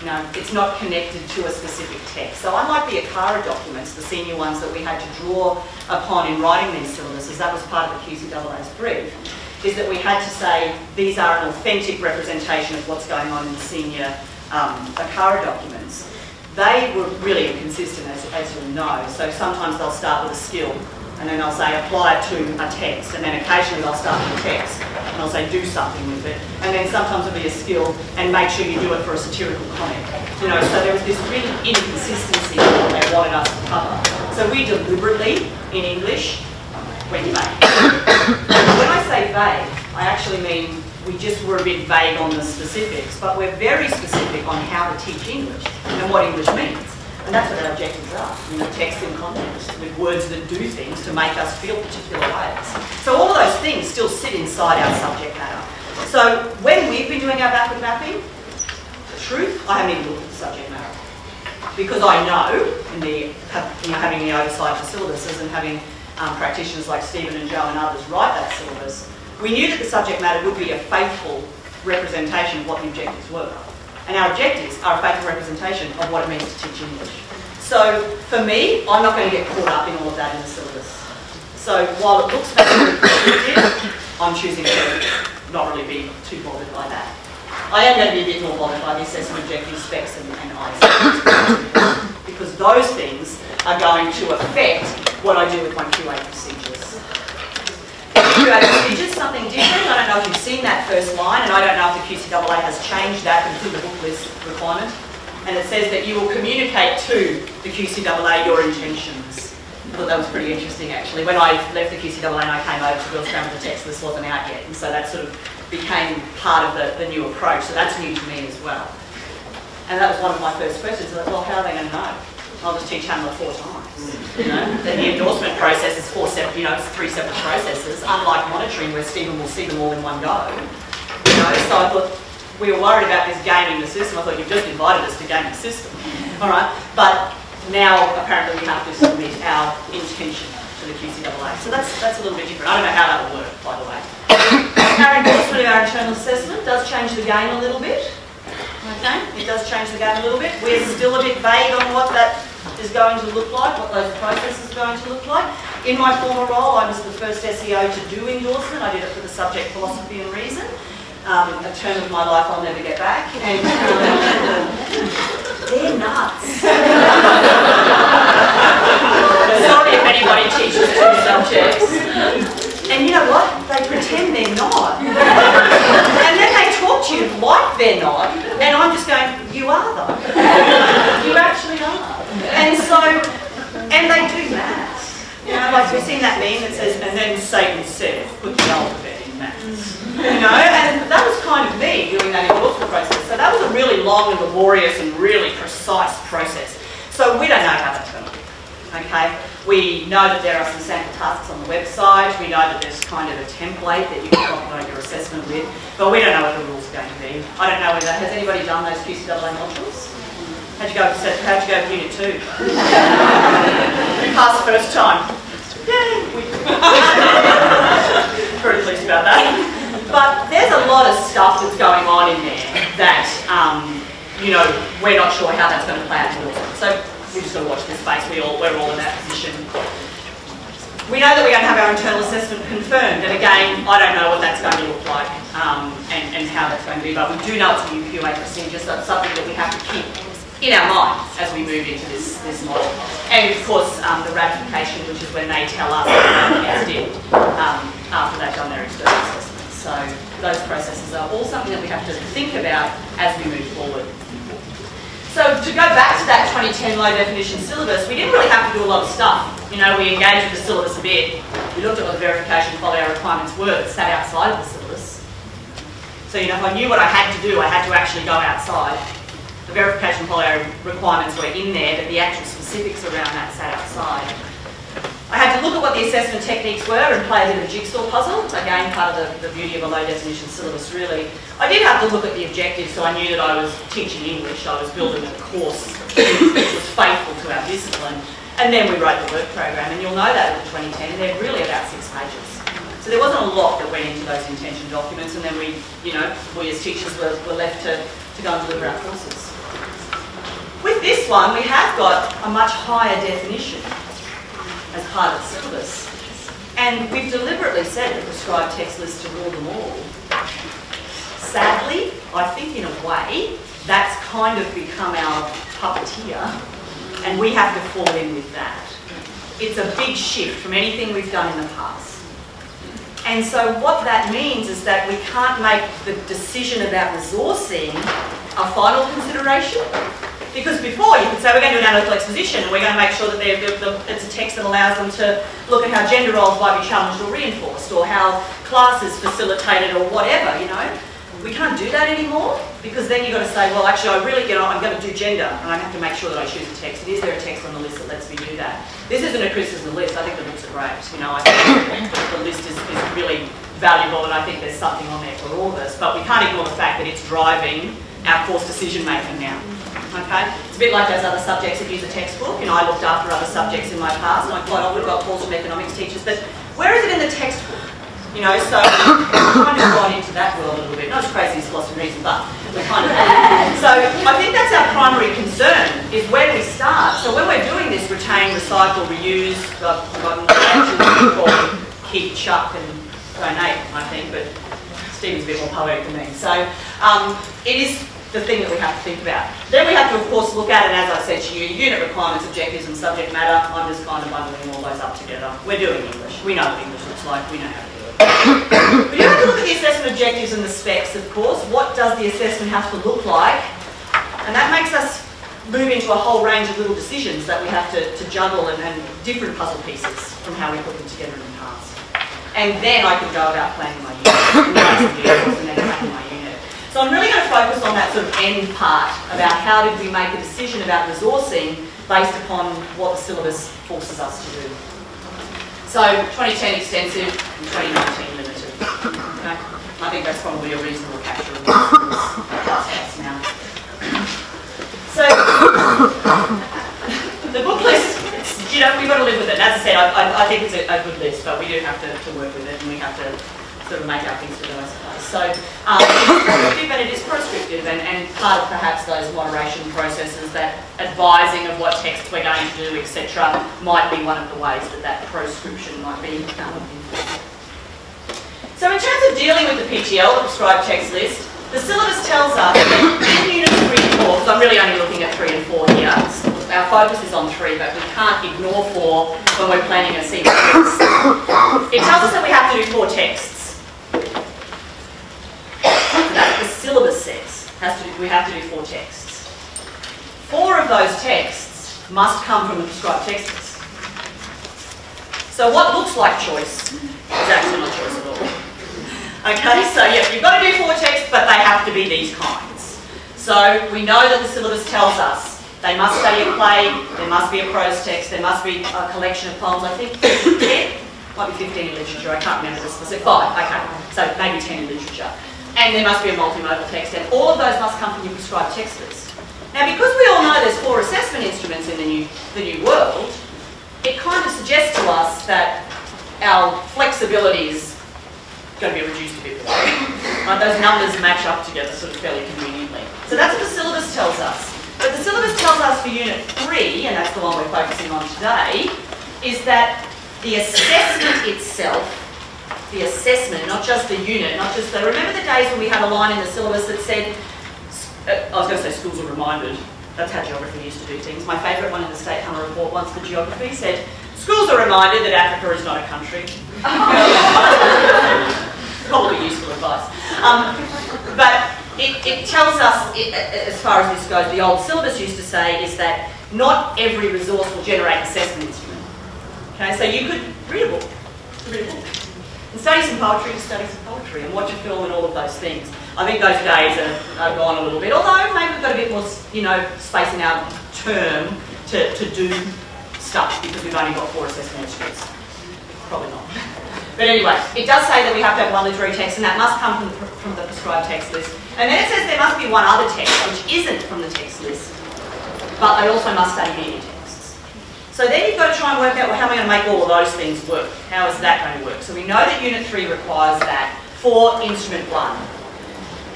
S3: You know, it's not connected to a specific text. So unlike the ACARA documents, the senior ones that we had to draw upon in writing these syllabuses, that was part of the QCAA's brief, is that we had to say these are an authentic representation of what's going on in the senior ACARA documents. They were really inconsistent, as you'll know. So sometimes they'll start with a skill, and then they'll say apply it to a text, and then occasionally they'll start with a text, and they'll say do something with it, and then sometimes it'll be a skill, and make sure you do it for a satirical comment. You know, so there was this really inconsistency in what they wanted us to cover. So we deliberately, in English, went vague. When I say vague, I actually mean we just were a bit vague on the specifics, but we're very specific on how to teach English and what English means. And that's what our objectives are, you know, text and context, with words that do things to make us feel particular ways. So all of those things still sit inside our subject matter. So when we've been doing our backward mapping, the truth, I haven't even looked at the subject matter. Because I know, in the, having the oversight of the syllabuses and having practitioners like Stephen and Jo and others write that syllabus, we knew that the subject matter would be a faithful representation of what the objectives were. And our objectives are a faithful representation of what it means to teach English. So for me, I'm not going to get caught up in all of that in the syllabus. So while it looks faithfully prescriptive, I'm choosing to not really be too bothered by that. I am going to be a bit more bothered by the assessment objective specs and ISO, because those things are going to affect what I do with my QA procedures. QA procedures, something different. I don't know if you've seen that first line, and I don't know if the QCAA has changed that, but it's in the book list requirement. And it says that you will communicate to the QCAA your intentions. I thought that was pretty interesting, actually. When I left the QCAA and I came over to Girls Grammar, the text list wasn't out yet, and so that sort of became part of the new approach. So that's new to me as well. And that was one of my first questions. I thought, well, how are they going to know? I'll just teach Hamlet 4 times. You know, the endorsement process is 3 separate processes, unlike monitoring where Stephen will see them all in one go. You know, so I thought we were worried about this gaming the system. I thought you've just invited us to game the system, all right? But now apparently we have to submit our intention to the QCAA. So that's a little bit different. I don't know how that will work, by the way. Our endorsement of our internal assessment does change the game a little bit. Okay, it does change the game a little bit. We're still a bit vague on what that is going to look like, what those processes are going to look like. In my former role, I was the first SEO to do endorsement. I did it for the subject philosophy and reason. A term of my life I'll never get back. And they're nuts. Sorry if anybody teaches 2 subjects. And you know what? They pretend they're not. And then they talk to you like they're not. And I'm just going, you are though. You actually are. And so, and they do maths. You know, like we've seen that meme that says, and then Satan said, put the alphabet in maths. You know, and that was kind of me doing that endorsement process. So that was a really long and laborious and really precise process. So we don't know how that's going to be. Okay? We know that there are some sample tasks on the website. We know that there's kind of a template that you can populate your assessment with, but we don't know what the rules are going to be. I don't know whether, has anybody done those QCAA modules? How'd you go with Unit 2? You passed the first time. Yay! Very pleased about that. But there's a lot of stuff that's going on in there that, you know, we're not sure how that's going to play out in the So we've just got to watch this space. We're all in that position. We know that we're going to have our internal assessment confirmed, and again, I don't know what that's going to look like and how that's going to be, but we do know it's a new QA procedure, so it's something that we have to keep in our mind as we move into this model. And of course, the ratification, which is when they tell us what they did after they've done their external assessment. So those processes are all something that we have to think about as we move forward. So to go back to that 2010 low definition syllabus, we didn't really have to do a lot of stuff. You know, we engaged with the syllabus a bit. We looked at what the verification follow requirements were that sat outside of the syllabus. So, you know, if I knew what I had to do, I had to actually go outside. The verification follow requirements were in there, but the actual specifics around that sat outside. I had to look at what the assessment techniques were and play a bit of a jigsaw puzzle. Again, part of the beauty of a low definition syllabus, really. I did have to look at the objectives, so I knew that I was teaching English. I was building a course that was faithful to our discipline. And then we wrote the work program, and you'll know that with 2010, they're really about 6 pages. So there wasn't a lot that went into those intention documents, and then we, you know, we as teachers were left to go and deliver our courses. With this one, we have got a much higher definition as part of the syllabus. And we've deliberately said the prescribed text list to rule them all. Sadly, I think in a way, that's kind of become our puppeteer, and we have to fall in with that. It's a big shift from anything we've done in the past. And so what that means is that we can't make the decision about resourcing a final consideration. Because before, you could say, we're going to do an analytical exposition and we're going to make sure that it's a text that allows them to look at how gender roles might be challenged or reinforced, or how class is facilitated, or whatever, you know. We can't do that anymore, because then you've got to say, well, actually, I'm going to do gender, and I have to make sure that I choose a text. And is there a text on the list that lets me do that? This isn't a criticism of the list. I think the books are great. You know, I think the list is really valuable, and I think there's something on there for all of us. But we can't ignore the fact that it's driving our course decision making now. Okay? It's a bit like those other subjects that use a textbook. You know, I looked after other subjects in my past, and I quite often got calls from economics teachers, but where is it in the textbook? You know, so we've kind of gone into that world a little bit. Not as crazy as philosophy and reason, but we're kind of... So I think that's our primary concern, is where we start. So when we're doing this retain, recycle, reuse, I've forgotten what actually called keep, chuck and donate, I think, but Stephen's a bit more poetic than me. So It is the thing that we have to think about. Then we have to, of course, look at it, as I said to you, unit requirements, objectives and subject matter. I'm just kind of bundling all those up together. We're doing English. We know what English looks like. We know how to do it. But you have to look at the assessment objectives and the specs, of course. What does the assessment have to look like? And that makes us move into a whole range of little decisions that we have to juggle and different puzzle pieces from how we put them together in the past. And then I can go about planning my unit, and then planning my unit. So I'm really going to focus on that sort of end part about how did we make a decision about resourcing based upon what the syllabus forces us to do. So 2010 extensive and 2019 limited. Okay? I think that's probably a reasonable capture of this now. So the book list, you know, we've got to live with it. As I said, I think it's a good list, but we do have to work with it, and we have to sort of make our things to do, I suppose. So it's prescriptive, and it is prescriptive, and part of perhaps those moderation processes, that advising of what text we're going to do, etc., might be one of the ways that that proscription might be done. So in terms of dealing with the PTL, the prescribed text list, the syllabus tells us that in units 3 and 4, because I'm really only looking at 3 and 4 here, our focus is on 3, but we can't ignore 4 when we're planning a sequence. It tells us that we have to do 4 texts. That's the syllabus says. We have to do 4 texts. 4 of those texts must come from the prescribed text list. So what looks like choice is actually not choice at all. Okay, so yeah, you've got to do 4 texts, but they have to be these kinds. So we know that the syllabus tells us they must study a play, there must be a prose text, there must be a collection of poems, I think 10, might be 15 in literature, I can't remember the specific, 5, okay, so maybe 10 in literature. And there must be a multimodal text, and all of those must come from your prescribed text list. Now, because we all know there's 4 assessment instruments in the new world, it kind of suggests to us that our flexibility is going to be reduced a bit. Right? Those numbers match up together sort of fairly conveniently. So that's what the syllabus tells us. But the syllabus tells us for Unit 3, and that's the one we're focusing on today, is that the assessment itself, the assessment, not just the unit, not just the... Remember the days when we had a line in the syllabus that said, I was going to say schools are reminded, that's how geography used to do things. My favourite one in the State Hunter report once for geography said, schools are reminded that Africa is not a country. Probably useful advice. But it tells us, as far as this goes, the old syllabus used to say is that not every resource will generate an assessment instrument. Okay, so you could read a book, and study some poetry, and watch a film and all of those things. I think those days are gone a little bit, although maybe we've got a bit more, space in our term to do stuff because we've only got 4 assessment instruments. Probably not. But anyway, it does say that we have to have 1 literary text, and that must come from the prescribed text list. And then it says there must be 1 other text, which isn't from the text list, but they also must study media texts. So then you've got to try and work out, well, how am I going to make all of those things work? How is that going to work? So we know that Unit 3 requires that for Instrument 1.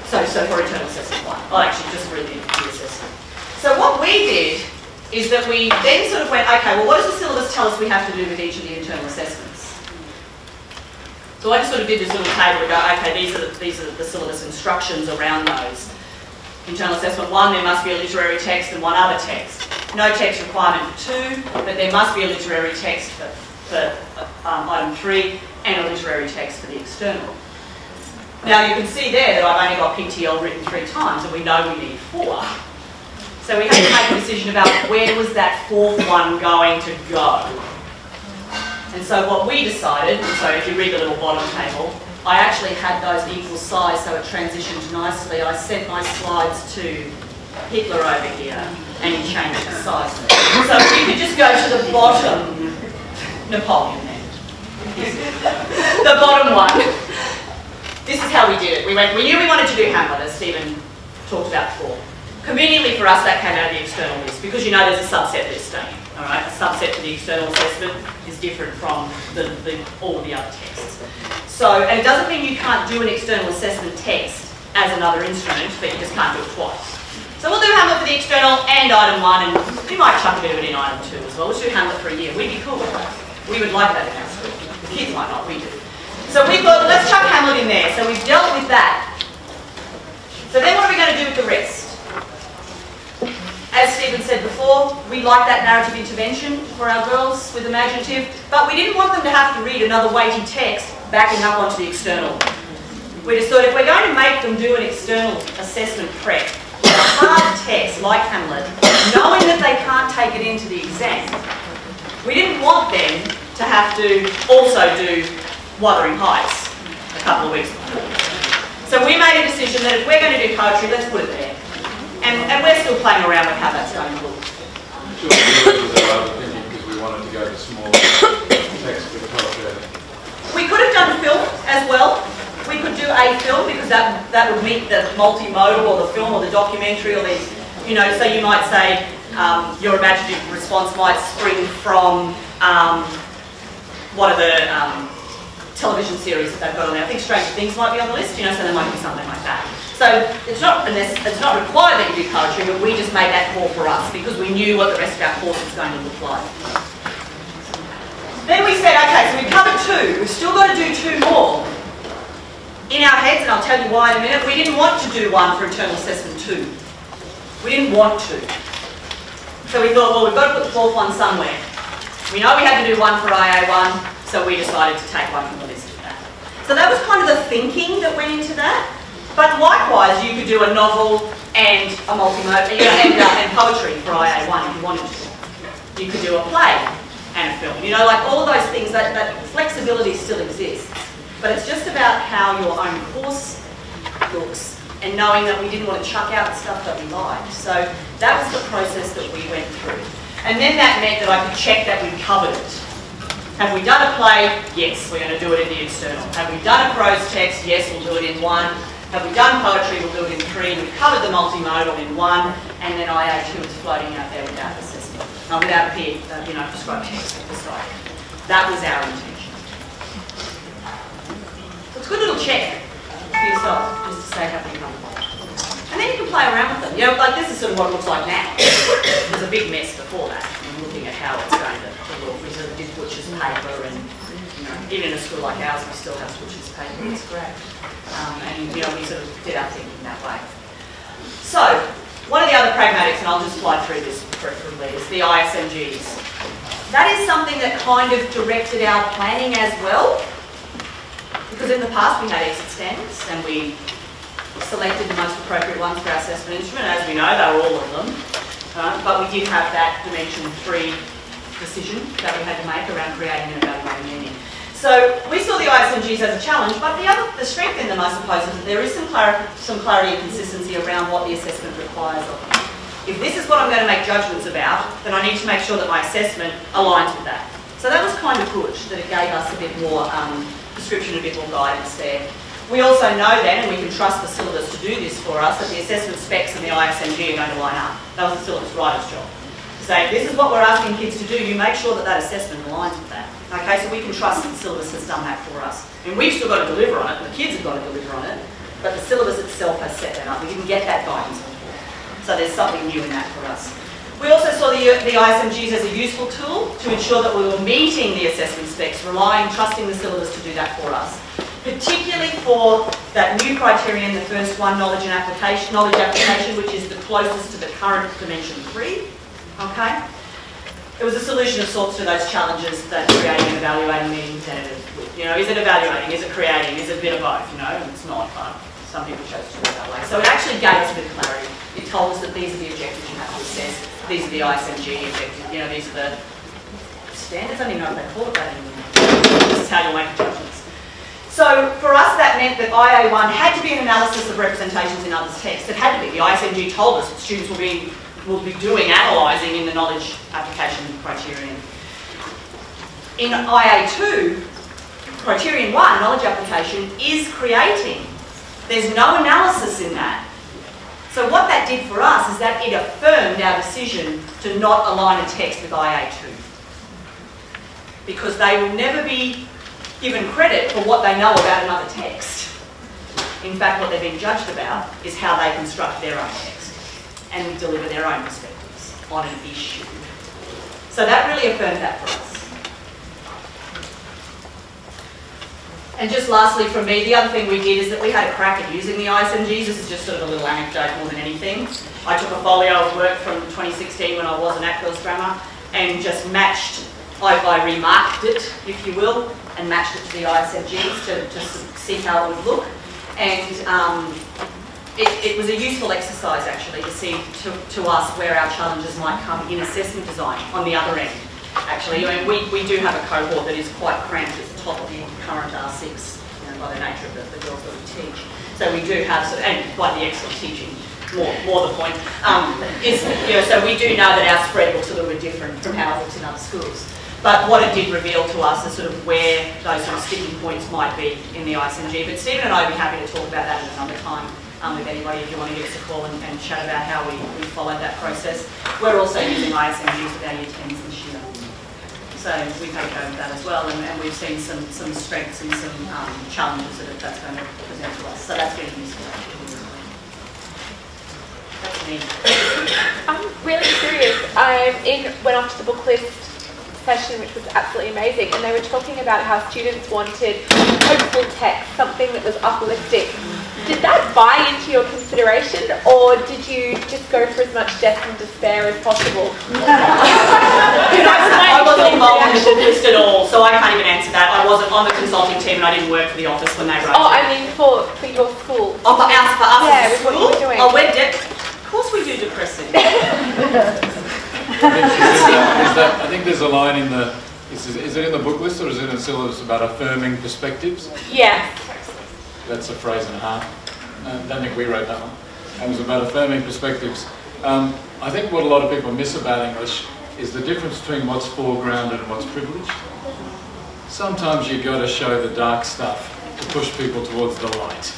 S3: So for Internal Assessment 1. I'll actually just read the assessment. So what we did is that we then sort of went, okay, well, what does the syllabus tell us we have to do with each of the internal assessments? So I just sort of did this little table to go, okay, these are the syllabus instructions around those. Internal Assessment 1, there must be a literary text and 1 other text. No text requirement for 2, but there must be a literary text for item 3 and a literary text for the external. Now you can see there that I've only got PTL written 3 times, and we know we need 4. So we had to make a decision about where was that 4th one going to go. And so what we decided, and so if you read the little bottom table, I actually had those equal size so it transitioned nicely. I sent my slides to Hitler over here and he changed the size. So if you could just go to the bottom, Napoleon then. The bottom one. This is how we did it. We knew we wanted to do Hamlet, as Stephen talked about before. Conveniently for us, that came out of the external list because you know there's a subset list, don't you? All right, a subset for the external assessment is different from all of the other texts. So, and it doesn't mean you can't do an external assessment text as another instrument, but you just can't do it twice. So we'll do Hamlet for the external and item 1, and we might chuck a bit of it in item 2 as well. We'll do Hamlet for a year. We'd be cool with that. We would like that in our school. The kids might not, we do. So we thought, let's chuck Hamlet in there. So we've dealt with that. So then what are we going to do with the rest? As Stephen said before, we like that narrative intervention for our girls with imaginative, but we didn't want them to have to read another weighty text backing up onto the external. We just thought if we're going to make them do an external assessment prep with a hard text like Hamlet, knowing that they can't take it into the exam, we didn't want them to have to also do Wuthering Heights a couple of weeks before. So we made a decision that if we're going to do poetry, let's put it there. And we're still playing around with how that's going to look.
S2: I'm sure it was our opinion because we wanted to go to small text with poetry.
S3: We could have done film as well. We could do a film because that would meet the multimodal or the film or the documentary or these, you know, so you might say your imaginative response might spring from one of the television series that they've got on there. I think Stranger Things might be on the list, you know, so there might be something like that. So it's not required that you do poetry, but we just made that more for us because we knew what the rest of our course was going to look like. Then we said, okay, so we've covered 2. We've still got to do 2 more. In our heads, and I'll tell you why in a minute, we didn't want to do one for internal assessment 2. We didn't want to. So we thought, well, we've got to put the 4th one somewhere. We know we had to do one for IA1, so we decided to take one from the list of that. So that was kind of the thinking that went into that. But likewise, you could do a novel and a multimodal, and poetry for IA1 if you wanted to. You could do a play and a film. You know, like all of those things, that flexibility still exists. But it's just about how your own course looks and knowing that we didn't want to chuck out the stuff that we liked. So that was the process that we went through. And then that meant that I could check that we'd covered it. Have we done a play? Yes, we're going to do it in the external. Have we done a prose text? Yes, we'll do it in 1. Have we done poetry? We'll do it in 3. We've covered the multimodal in 1, and then IA2 is floating out there without assessment, without peer, prescribed text beside it. That was our intention. So it's a good little check for yourself, just to say how you come. And then you can play around with them. You know, like this is sort of what it looks like now. There's a big mess before that. I'm looking at how it's going to look. We sort of did butcher's paper, and you know, even in a school like ours, we still have butcher's paper. It's great. And you know, we sort of did our thinking that way. So, one of the other pragmatics, and I'll just fly through this preferably, is the ISMGs. That is something that kind of directed our planning as well, because in the past we had exit standards and we selected the most appropriate ones for our assessment instrument. As we know, they were all of them, but we did have that dimension 3 decision that we had to make around creating and evaluating meaning. So we saw the ISMGs as a challenge, but the strength in them, I suppose, is that there is some clarity and consistency around what the assessment requires of me. If this is what I'm going to make judgments about, then I need to make sure that my assessment aligns with that. So that was kind of good, that it gave us a bit more description, a bit more guidance there. We also know then, and we can trust the syllabus to do this for us, that the assessment specs and the ISMG are going to line up. That was the syllabus writer's job. To say, this is what we're asking kids to do, you make sure that that assessment aligns with that. Okay, so we can trust that the syllabus has done that for us. And we've still got to deliver on it, and the kids have got to deliver on it, but the syllabus itself has set that up. We didn't get that guidance before. So there's something new in that for us. We also saw the ISMGs as a useful tool to ensure that we were meeting the assessment specs, trusting the syllabus to do that for us. Particularly for that new criterion, the first one, knowledge application, which is the closest to the current dimension 3. Okay? It was a solution of sorts to those challenges that creating and evaluating meaning presented with. You know, is it evaluating? Is it creating? Is it a bit of both? You know, and it's not, but some people chose to do it that way. So it actually gave us a bit of clarity. It told us that these are the objectives you have to assess. These are the ISMG objectives. You know, these are the standards. I don't even know if they call it that anymore. This is how you make judgments. So for us, that meant that IA1 had to be an analysis of representations in others' texts. It had to be. The ISMG told us that students will be analysing in the knowledge application criterion. In IA2, criterion 1, knowledge application, is creating. There's no analysis in that. So what that did for us is that it affirmed our decision to not align a text with IA2. Because they will never be given credit for what they know about another text. In fact, what they're being judged about is how they construct their own text and deliver their own perspectives on an issue. So that really affirmed that for us. And just lastly from me, the other thing we did is that we had a crack at using the ISMGs. This is just sort of a little anecdote more than anything. I took a folio of work from 2016 when I wasn't at Girls Grammar and just matched, I remarked it, if you will, and matched it to the ISMGs to see how it would look. And it was a useful exercise actually to see, to us where our challenges might come in assessment design on the other end. Actually, I mean, we do have a cohort that is quite cramped at the top of the current R6, by the nature of the girls that we teach. So we do have, and by the excellent teaching, more the point, so we do know that our spread looks a little bit different from how it looks in other schools. But what it did reveal to us is sort of where those sort of sticking points might be in the ISMG. But Stephen and I would be happy to talk about that at another time with anybody if you want to give us a call and chat about how we followed that process. We're also using ISMGs with our Year 10s this year. So we've taken over that as well, and we've seen some strengths and some challenges that's going to present to us. So that's been useful. That's me.
S5: I'm really curious. I went off to the book list session, which was absolutely amazing, and they were talking about how students wanted hopeful text, something that was uplifting. Did that buy into your consideration, or did you just go for as much death and despair as possible?
S3: I wasn't involved in the book list at all, so I can't even answer that. I wasn't on the consulting team and I didn't work for the office when they wrote it.
S5: Oh, I mean for your school.
S3: Oh, for us
S5: yeah,
S3: as a school?
S5: What you were doing.
S3: Oh, of course we do depressing.
S2: I think there's a line in the, is it in the book list or is it in the syllabus about affirming perspectives?
S5: Yes.
S2: That's a phrase and a half. I don't think we wrote that one. It was about affirming perspectives. I think what a lot of people miss about English is the difference between what's foregrounded and what's privileged. Sometimes you've got to show the dark stuff to push people towards the light.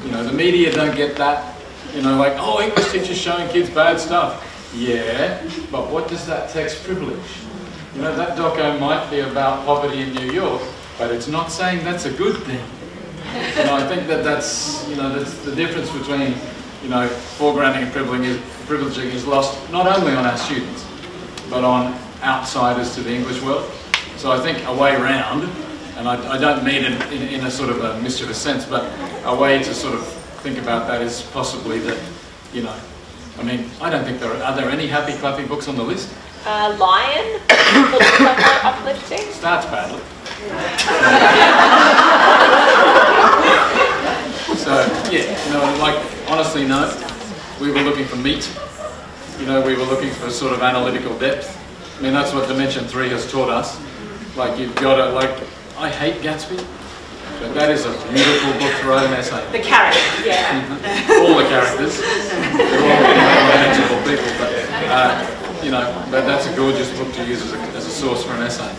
S2: The media don't get that. Like, oh, English teachers showing kids bad stuff. Yeah, but what does that text privilege? That doco might be about poverty in New York, but it's not saying that's a good thing. I think that's the difference between, foregrounding and privileging is lost not only on our students, but on outsiders to the English world. So I think a way round, and I don't mean it in a sort of a mischievous sense, but a way to sort of think about that is possibly that, I mean, I don't think are there any happy clappy books on the list?
S5: Lion, looks like they're uplifting.
S2: Starts badly. So, yeah, like, honestly, no. We were looking for meat. We were looking for sort of analytical depth. I mean, that's what Dimension 3 has taught us. Like, you've got to, like, I hate Gatsby, but that is a beautiful book to write an essay.
S3: The characters, yeah.
S2: All the characters. They're all manageable people, but, but that's a gorgeous book to use as a source for an essay.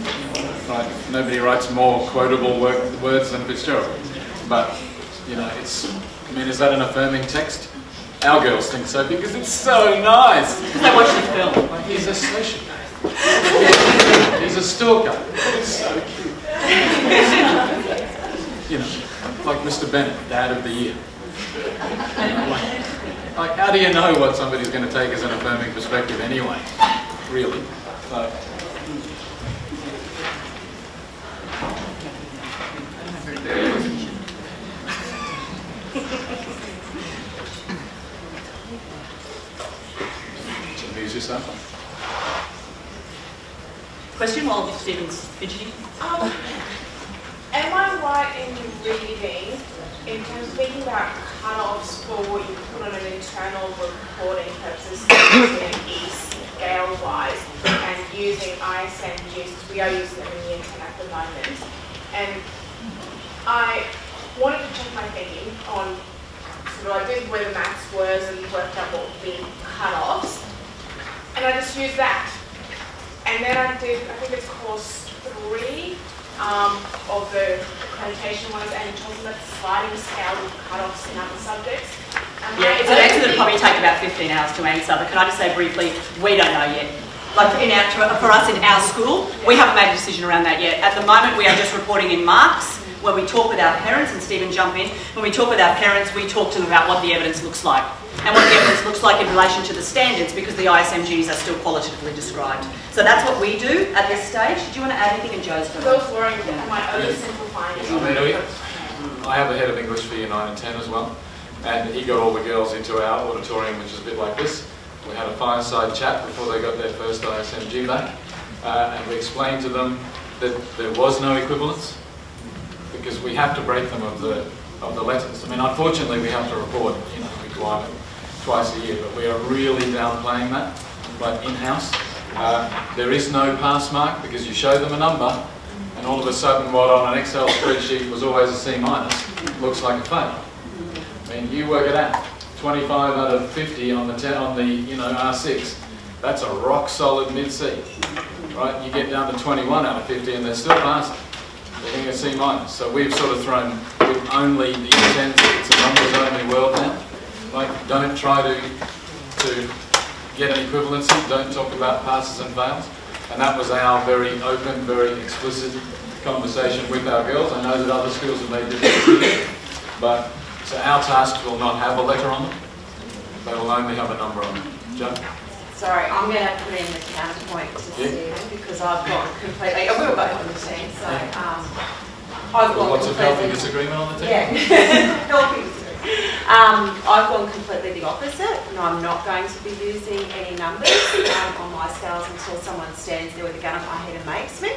S2: Right? Nobody writes more quotable words than Fitzgerald. But, is that an affirming text? Our girls think so because it's so nice.
S3: Because they watch the film.
S2: He's a sociopath. He's a stalker. It's so cute. Like Mr. Bennett, Dad of the Year. Like, how do you know what somebody's going to take as an affirming perspective anyway? Really? So. Amuse yourself.
S3: Question while Stephen's fidgeting.
S6: Am I right in reading, in terms of thinking about cut-offs for what you put on an internal reporting purposes, using scale-wise, and using ISMGs, because we are using them in the Year 10 at the moment. And I wanted to check my thinking on, I did where the maths was and worked out what would be cut-offs, and I just used that. And then I think it's course 3 of the accreditation ones, and it talks about the sliding scale of cut-offs in other subjects.
S3: Yeah, it's an answer that will probably take about 15 hours to answer, but can I just say briefly, we don't know yet. Like for us in our school, we haven't made a decision around that yet. At the moment, we are just reporting in marks, where we talk with our parents, and Stephen jump in. When we talk with our parents, we talk to them about what the evidence looks like. and what the evidence looks like in relation to the standards, because the ISMGs are still qualitatively described. So that's what we do at this stage. Do you want to add anything in Jo's?
S6: Because I was worrying, am I oversimplifying it?
S2: I have a head of English for year 9 and 10 as well, and he got all the girls into our auditorium, which is a bit like this. We had a fireside chat before they got their first ISMG back, and we explained to them that there was no equivalence, because we have to break them of the letters. I mean, unfortunately, we have to report, requirement twice a year, but we are really downplaying that, like in-house. There is no pass mark, because you show them a number, and all of a sudden what on an Excel spreadsheet was always a C- looks like a fail. I mean, you work it out. 25 out of 50 on the R6, that's a rock solid mid-C, right? You get down to 21 out of 50 and they're still passing. They're getting a C-. So we've sort of thrown with only the intent, it's a numbers only world now. Like, don't try to get an equivalency, don't talk about passes and fails. And that was our very open, very explicit conversation with our girls. I know that other schools have made different decisions, but so our tasks will not have a letter on them. They will only have a number on them. Jo?
S7: Sorry, I'm going to have to put in the counterpoint to Stephen, because I've gone completely, we were both on the team, so I've gone
S2: lots of healthy disagreement on the team?
S7: Yeah, healthy disagreement. I've gone completely the opposite, and I'm not going to be using any numbers on my scales until someone stands there with a gun at my head and makes me,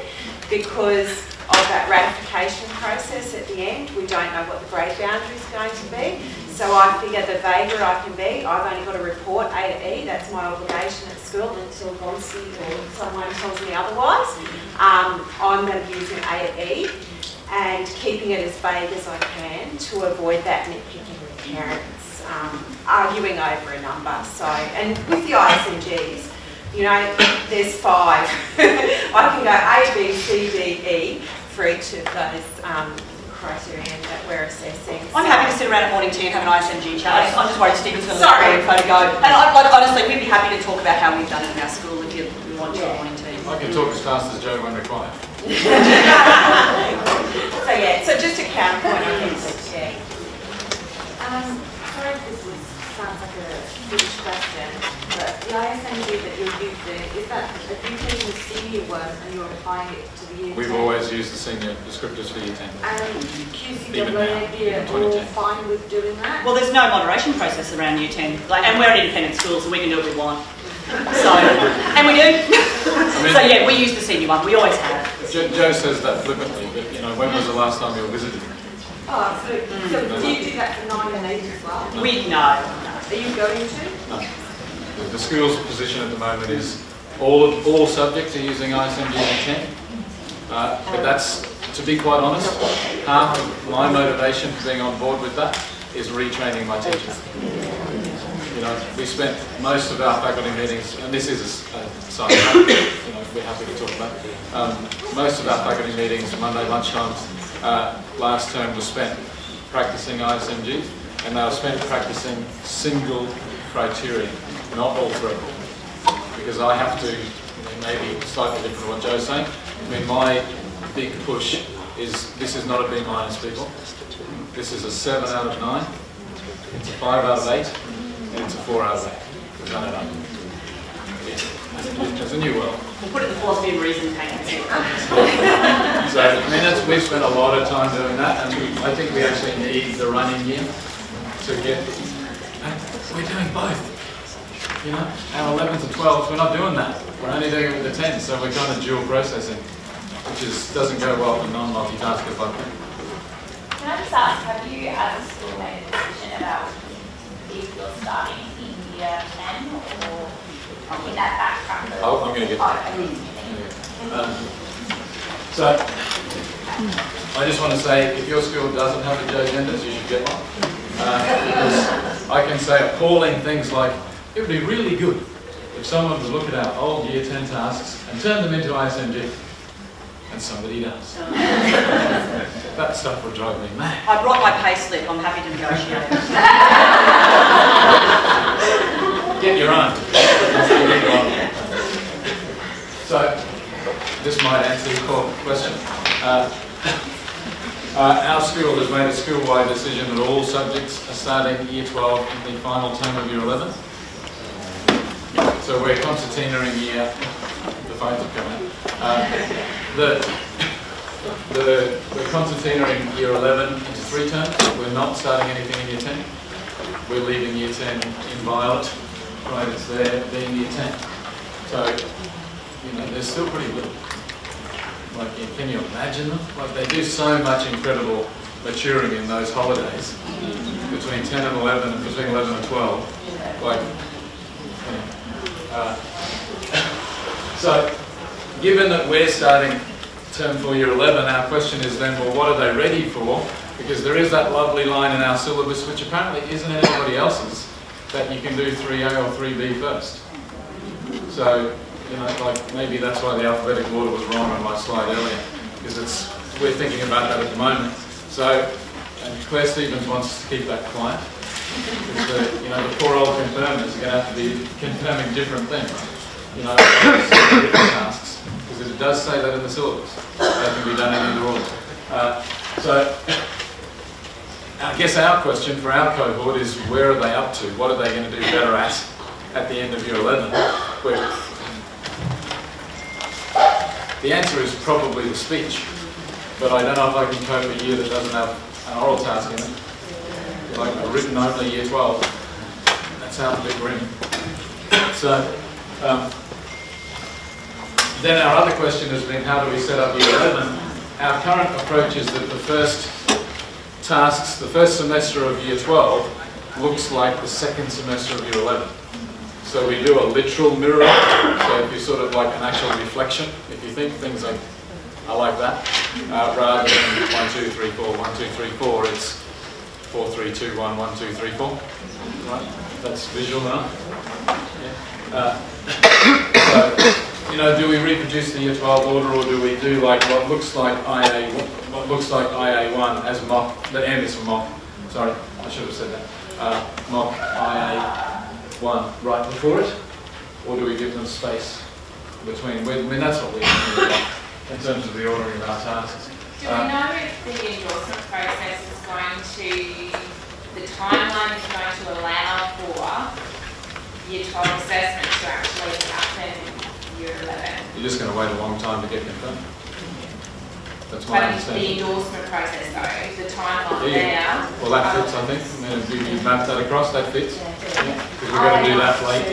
S7: because of that ratification process at the end. We don't know what the grade boundary is going to be. So I figure the vaguer I can be, I've only got to report A to E, that's my obligation at school until Gonsi or someone tells me otherwise. I'm going to be using A to E and keeping it as vague as I can to avoid that nitpicking with parents, arguing over a number. So, and with the ISMGs, there's 5. I can go A, B, C, D, E for each of those criterion that we're assessing.
S3: I'm happy to sit around at morning tea and have an ISMG chat. I'm just worried Stephen's going to
S7: Sorry.
S3: let go. And honestly, we'd be happy to talk about how we've done it in our school if you want to morning tea.
S2: I can talk as fast as Jo when required.
S7: So yeah, so just a counterpoint on ETAQ.
S8: Sorry if this sounds like a huge question, but the ISMG that you're using, is that if you're taking the senior one and you're applying it to the year 10?
S2: We've always used the senior descriptors for year 10.
S8: And QCW
S2: Even now,
S8: are all fine with doing that?
S3: Well, there's no moderation process around year 10. And we're an independent school, so we can do what we want. So, and we do. So yeah, we use the senior one. We always have.
S2: Jo says that flippantly, but when was the last time you were visited?
S8: Oh, so do you do that for 9 and 8 as well?
S2: No.
S3: No.
S8: Are you going to?
S2: No. The school's position at the moment is all subjects are using ISMG in 10. But that's, to be quite honest, half of my motivation for being on board with that is retraining my teachers. We spent most of our faculty meetings, and this is a side note, we're happy to talk about it. Most of our faculty meetings, Monday lunchtimes, last term was spent practicing ISMGs, and they were spent practicing single criteria, not all 3. Because I have to, maybe slightly different to what Jo's saying, I mean, my big push is, this is not a B- people. This is a 7 out of 9, it's a 5 out of 8, and it's a 4 out of 8. We've done it up. It's a new world.
S3: We'll put it in the philosophy and reason tank.
S2: So, I mean, we've spent a lot of time doing that, and I think we actually need the running year to get, we're doing both. Our 11th and 12th, we're not doing that. We're only doing it with the 10th, so we're kind of dual processing, which doesn't go well for non-multitaskers like me.
S9: Can I just ask, have you as a school made a decision about if you're starting in year 10 or in that back bracket?
S2: Oh, I'm going to get that. So, I just want to say, if your school doesn't have the Jo genders, you should get one. Because I can say appalling things like, it would be really good if someone would look at our old year 10 tasks and turn them into ISMG. And somebody does. That stuff would drive me mad.
S3: I brought my pay slip. I'm happy to negotiate.
S2: Get your own. So, this might answer your core question. Our school has made a school-wide decision that all subjects are starting Year 12 in the final term of Year 11. So we're concertinaing year. The phones are coming. We're concertinaing Year 11 into 3 terms. We're not starting anything in Year 10. We're leaving Year 10 in violet. Right, it's there being Year 10. So, you know, they're still pretty little. Like, can you imagine them? Like, they do so much incredible maturing in those holidays between 10 and 11 and between 11 and 12. Like, so, given that we're starting term for Year 11, our question is then, well, what are they ready for? Because there is that lovely line in our syllabus, which apparently isn't in anybody else's, that you can do 3A or 3B first. So, you know, like maybe that's why the alphabetical order was wrong on my slide earlier, because we're thinking about that at the moment. So, and Claire Stevens wants us to keep that quiet. Because you know, the poor old confirmers are going to have to be confirming different things. You know, different tasks, because it does say that in the syllabus. They can be done in either order. So, I guess our question for our cohort is, where are they up to? What are they going to do better at the end of Year 11? The answer is probably the speech, but I don't know if I can cope a year that doesn't have an oral task in it, like a written only Year 12. That sounds a bit grim. So, then our other question has been, how do we set up Year 11? Our current approach is that the first tasks, the first semester of Year 12 looks like the second semester of Year 11. So we do a literal mirroring, so if you sort of like an actual reflection, if you think things are like that, rather than 1, 2, 3, 4, 1, 2, 3, 4, it's 4, 3, 2, 1, 1, 2, 3, 4. Right? That's visual enough. Yeah. So, you know, do we reproduce the Year 12 order, or do we do like what looks like IA1 as mock? The M is for mock. Sorry, I should have said that. Mock IA1 right before it, or do we give them space between? I mean, that's what we're thinking about in terms of the ordering of our tasks.
S6: Do we know if the endorsement process is going to, the timeline is going to allow for Year 12 assessments to actually happen in Year 11?
S2: You're just going to wait a long time to get confirmed. That's my
S6: But
S2: understanding.
S6: the endorsement process though, the timeline
S2: Yeah. Well, that fits, I think. I mean, if you map that across, that fits. Because we're going to do that late,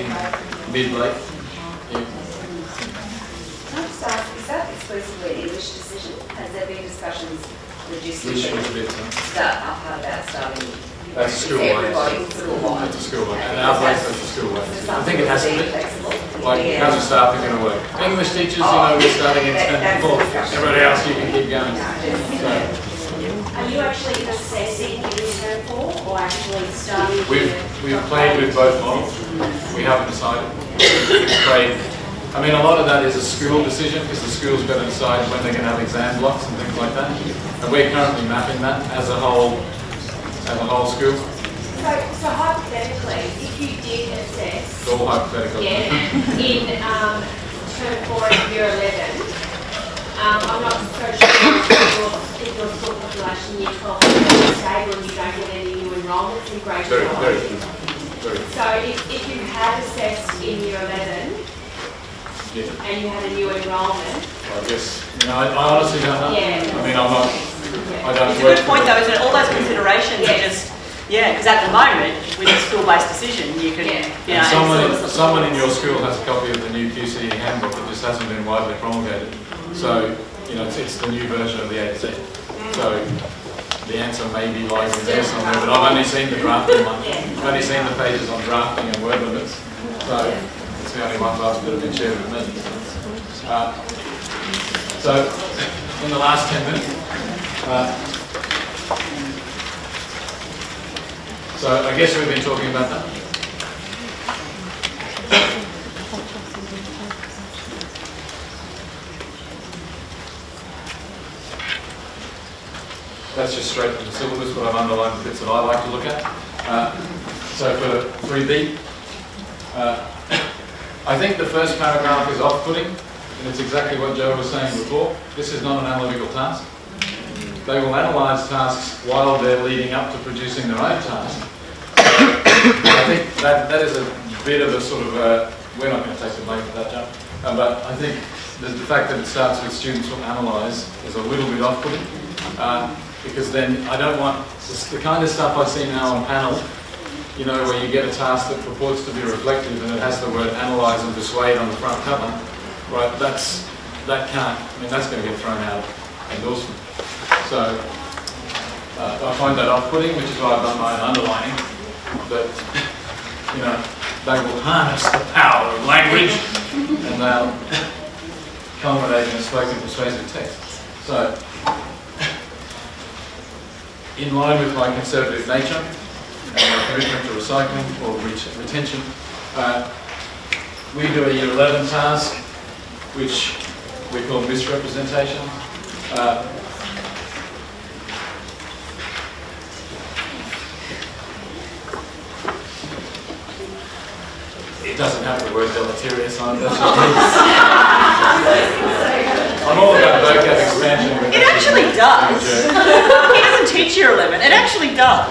S2: mid-late. Yeah.
S10: Can I just ask, is that exclusively English decision? Has there been discussions logistically that are part about starting?
S2: That's a school-wide.
S10: School-wide.
S2: That's a school-wide. And our place, that's a school-wide. I think it has to be. Like, how's your staffing going to work? English teachers, you know, we're starting in 10 before. Everybody else, you can keep going. So,
S10: are you actually assessing in term 4 or actually starting?
S2: We've played with both models. We haven't decided. We've played. I mean, a lot of that is a school decision, because the school's got to decide when they're going to have exam blocks and things like that. And we're currently mapping that as a whole school.
S10: So hypothetically, if you did assess,
S2: It's all hypothetical.
S10: in term 4 of Year 11, I'm not so sure if your school population Year 12 is stable and you don't get any new enrolments in grade 12.
S2: Very.
S10: So if you had assessed in Year 11,
S2: Yeah.
S10: and you had a new enrolment.
S2: I guess, you know, I honestly don't know.
S10: Yeah.
S2: I mean, I'm not, I don't
S3: It's a
S2: work
S3: good point
S2: for
S3: though, isn't it? All those considerations are just, yeah, because at the moment, with a school-based decision, you can, you know,
S2: someone in your school has a copy of the new QCE handbook that just hasn't been widely promulgated. So, you know, it's the new version of the A to Z. So, the answer may be lying in there somewhere, but I've only seen the drafting one. I've only seen the pages on drafting and word limits. So, it's the only ones that have been shared with me. So, in the last 10 minutes, so I guess we've been talking about that. That's just straight from the syllabus, but I've underlined the bits that I like to look at. So for 3B, I think the first paragraph is off-putting, and it's exactly what Jo was saying before. This is not an analytical task. they will analyse tasks while they're leading up to producing their own task. I think that is a bit of a sort of a, we're not going to take the blame for that, John, but I think the fact that it starts with students will analyse is a little bit off-putting, because then I don't want the kind of stuff I see now on panel, you know, where you get a task that purports to be reflective and it has the word analyse and persuade on the front cover, right? That can't, I mean, that's going to get thrown out of endorsement. So I find that off-putting, which is why I've done my underlining, that, you know, they will harness the power of language and they'll culminate in a spoken persuasive text. So, in line with my conservative nature and my commitment to recycling or retention, we do a Year 11 task, which we call misrepresentation. It doesn't have the word deleterious on it. I'm all about vocab expansion.
S3: It actually does. He doesn't teach Year 11. It actually does.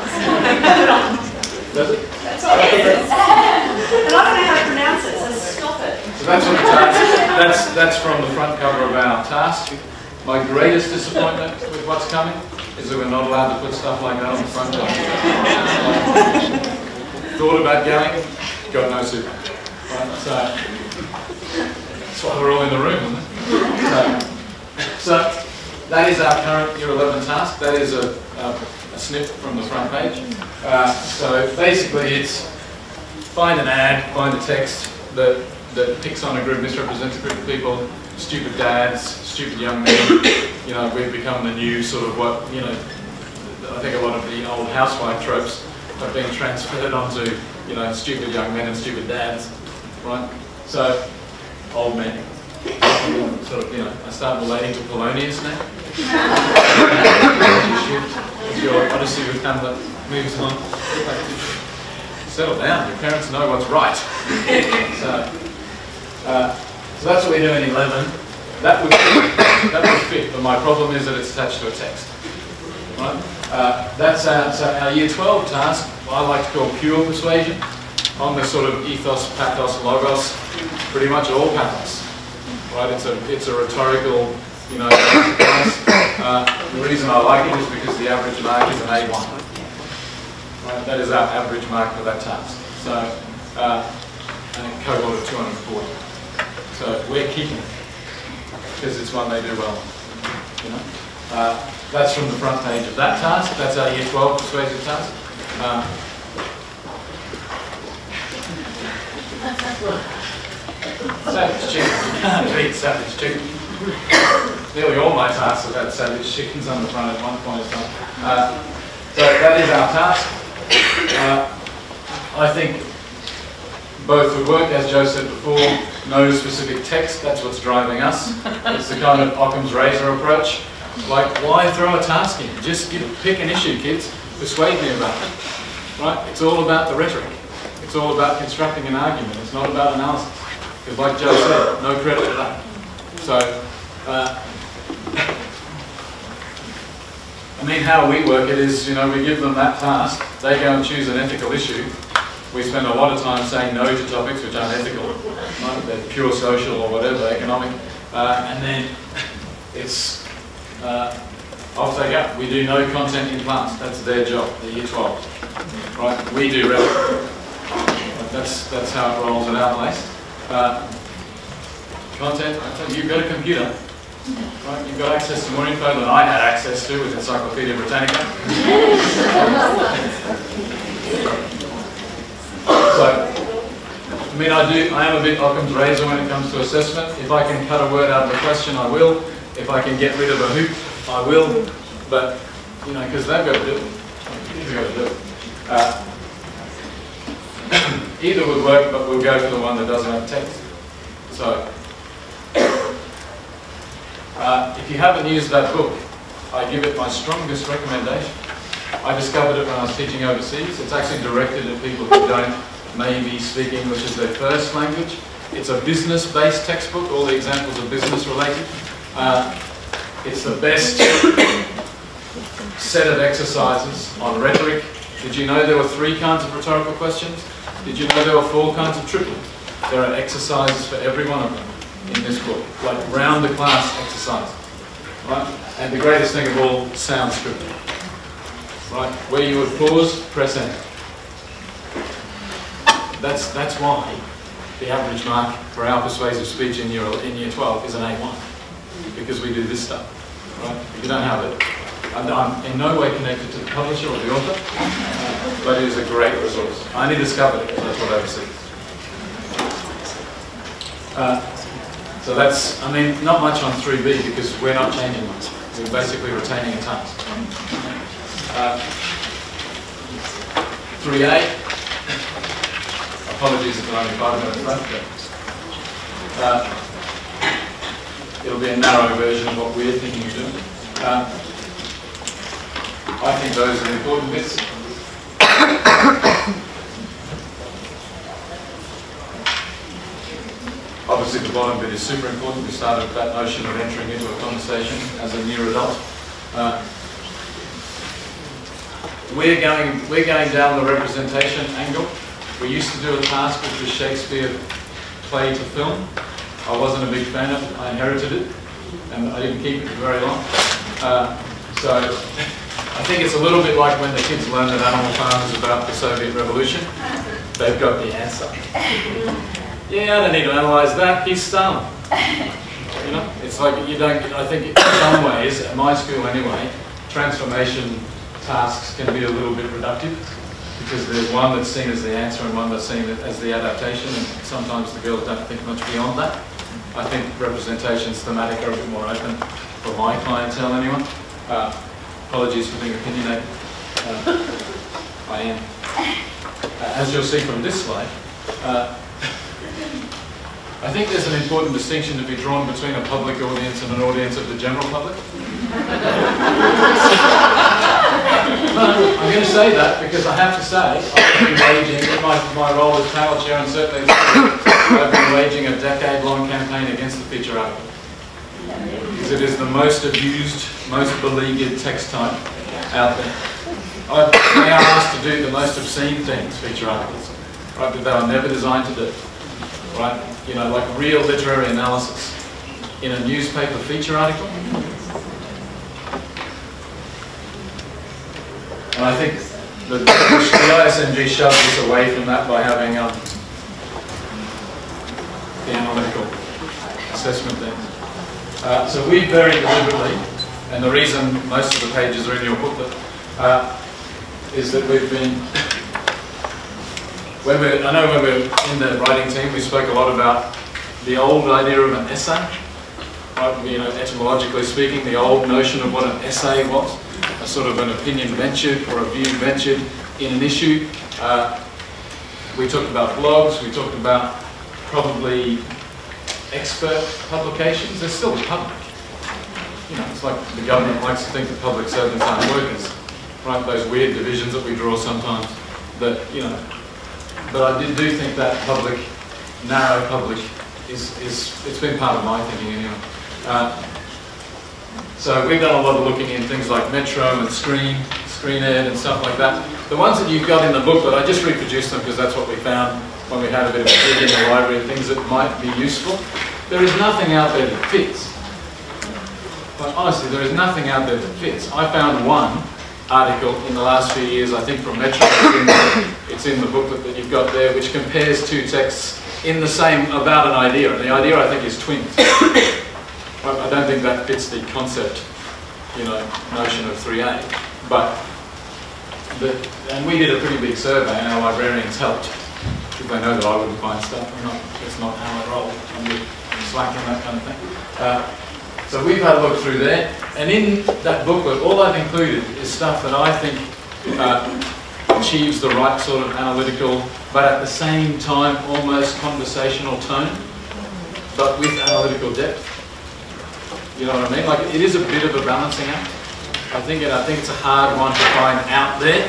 S2: Does it?
S3: That's what it is. And I don't know how to pronounce it, so stop it.
S2: So that's what the task. That's from the front cover of our task. My greatest disappointment with what's coming is that we're not allowed to put stuff like that on the front cover. Thought about going, got no super. Right, so that's why we're all in the room, isn't it? So that is our current Year 11 task. That is a snip from the front page. So basically it's find an ad, find a text that picks on a group, misrepresents a group of people, stupid dads, stupid young men. You know, we've become the new sort of what, you know, I think a lot of the old housewife tropes have been transferred onto, you know, stupid young men and stupid dads, right? So, old men. Sort of, you know, I start relating to Polonius now. As your Odyssey with Hamlet moves on. Settle down, your parents know what's right. So that's what we do in 11. That would fit, but my problem is that it's attached to a text. Right? That's our Year 12 task, I like to call pure persuasion, on the sort of ethos, pathos, logos, pretty much all pathos. Right? It's a rhetorical, you know, the reason I like it is because the average mark is an A1. Right? That is our average mark for that task. So, and a cohort of 240. So we're kicking it, because it's one they do well. You know? That's from the front page of that task. That's our Year 12 persuasive task. Savage chicken. You can't beat savage chicken. Nearly all my tasks have had savage chickens on the front at one point in time. So that is our task. I think both would work, as Jo said before, no specific text, that's what's driving us. It's the kind of Occam's razor approach. Like, why throw a task in? Just pick an issue, kids. Persuade me about it. Right? It's all about the rhetoric. It's all about constructing an argument. It's not about analysis. Because like Jo said, no credit for that. So, I mean, how we work it is, you know, we give them that task, they go and choose an ethical issue. We spend a lot of time saying no to topics which aren't ethical, right? They're pure social or whatever, economic, and then it's off they go. We do no content in class. That's their job, the Year 12. Right? We do relevant. That's how it rolls at our place. Content, you've got a computer. Right? You've got access to more info than I had access to with Encyclopedia Britannica. So, I mean, I am a bit Occam's razor when it comes to assessment. If I can cut a word out of a question, I will. If I can get rid of a hoop, I will. But, you know, because they've got to do it. They've got to do it. Either would work, but we'll go for the one that doesn't have text. So, if you haven't used that book, I give it my strongest recommendation. I discovered it when I was teaching overseas. It's actually directed at people who don't maybe speak English as their first language. It's a business-based textbook. All the examples are business-related. It's the best set of exercises on rhetoric. Did you know there were 3 kinds of rhetorical questions? Did you know there were 4 kinds of triple? There are exercises for every one of them in this book, like round the class exercises. Right? And the greatest thing of all, sound scripting. Right? Where you would pause, press enter. That's why the average mark for our persuasive speech in year 12 is an A1, because we do this stuff. Right? If you don't have it, I'm in no way connected to the publisher or the author, but it is a great resource. I only discovered it because that's what I overseas. So that's, I mean, not much on 3B because we're not changing much. We're basically retaining a task. 3A, apologies if there are only 5 minutes left. It'll be a narrow version of what we're thinking of doing. I think those are the important bits. Obviously the bottom bit is super important. We started with that notion of entering into a conversation as a new adult. We're going down the representation angle. We used to do a task which was Shakespeare play to film. I wasn't a big fan of it. I inherited it and I didn't keep it for very long. So I think it's a little bit like when the kids learn at Animal Farm is about the Soviet Revolution. They've got the answer. Yeah, I don't need to analyse that. He's Stalin. You know, it's like you don't. I think in some ways, at my school anyway, transformation tasks can be a little bit reductive because there's one that's seen as the answer and one that's seen as the adaptation, and sometimes the girls don't think much beyond that. I think representations, thematic, are a bit more open for my clientele anyway. Apologies for being opinionated. I am. As you'll see from this slide, I think there's an important distinction to be drawn between a public audience and an audience of the general public. I'm going to say that because I have to say I've been waging, in my role as panel chair and certainly I've been waging a decade-long campaign against the feature article. Because it is the most abused, most beleaguered text type out there. They are asked to do the most obscene things, feature articles, right, that they were never designed to do. Right? You know, like real literary analysis in a newspaper feature article. And I think the ISMG shoved us away from that by having the analytical assessment there. So we very deliberately, and the reason most of the pages are in your booklet, is that we've been, I know when we were in the writing team, we spoke a lot about the old idea of an essay. Right? You know, etymologically speaking, the old notion of what an essay was, a sort of an opinion ventured or a view ventured in an issue. We talked about blogs, we talked about probably expert publications. They're still the public. You know, it's like the government likes to think that public servants aren't workers. Right? Those weird divisions that we draw sometimes that, you know. But I do think that public, narrow public, it's been part of my thinking anyway. So we've done a lot of looking in things like Metro and Screen Ed and stuff like that. The ones that you've got in the booklet, I just reproduced them because that's what we found when we had a bit of a dig in the library, things that might be useful. There is nothing out there that fits. But honestly, there is nothing out there that fits. I found one article in the last few years, I think from Metro, it's in the booklet that you've got there, which compares 2 texts in the same, about an idea. And the idea, I think, is twins. I don't think that fits the concept, you know, notion of 3A. But, and we did a pretty big survey and our librarians helped. Because they know that I wouldn't find stuff. It's not how I roll. I'm just slacking, that kind of thing. So we've had a look through there, and in that booklet, all I've included is stuff that I think achieves the right sort of analytical, but at the same time almost conversational tone, but with analytical depth. You know what I mean? Like, it is a bit of a balancing act. I think it's a hard one to find out there.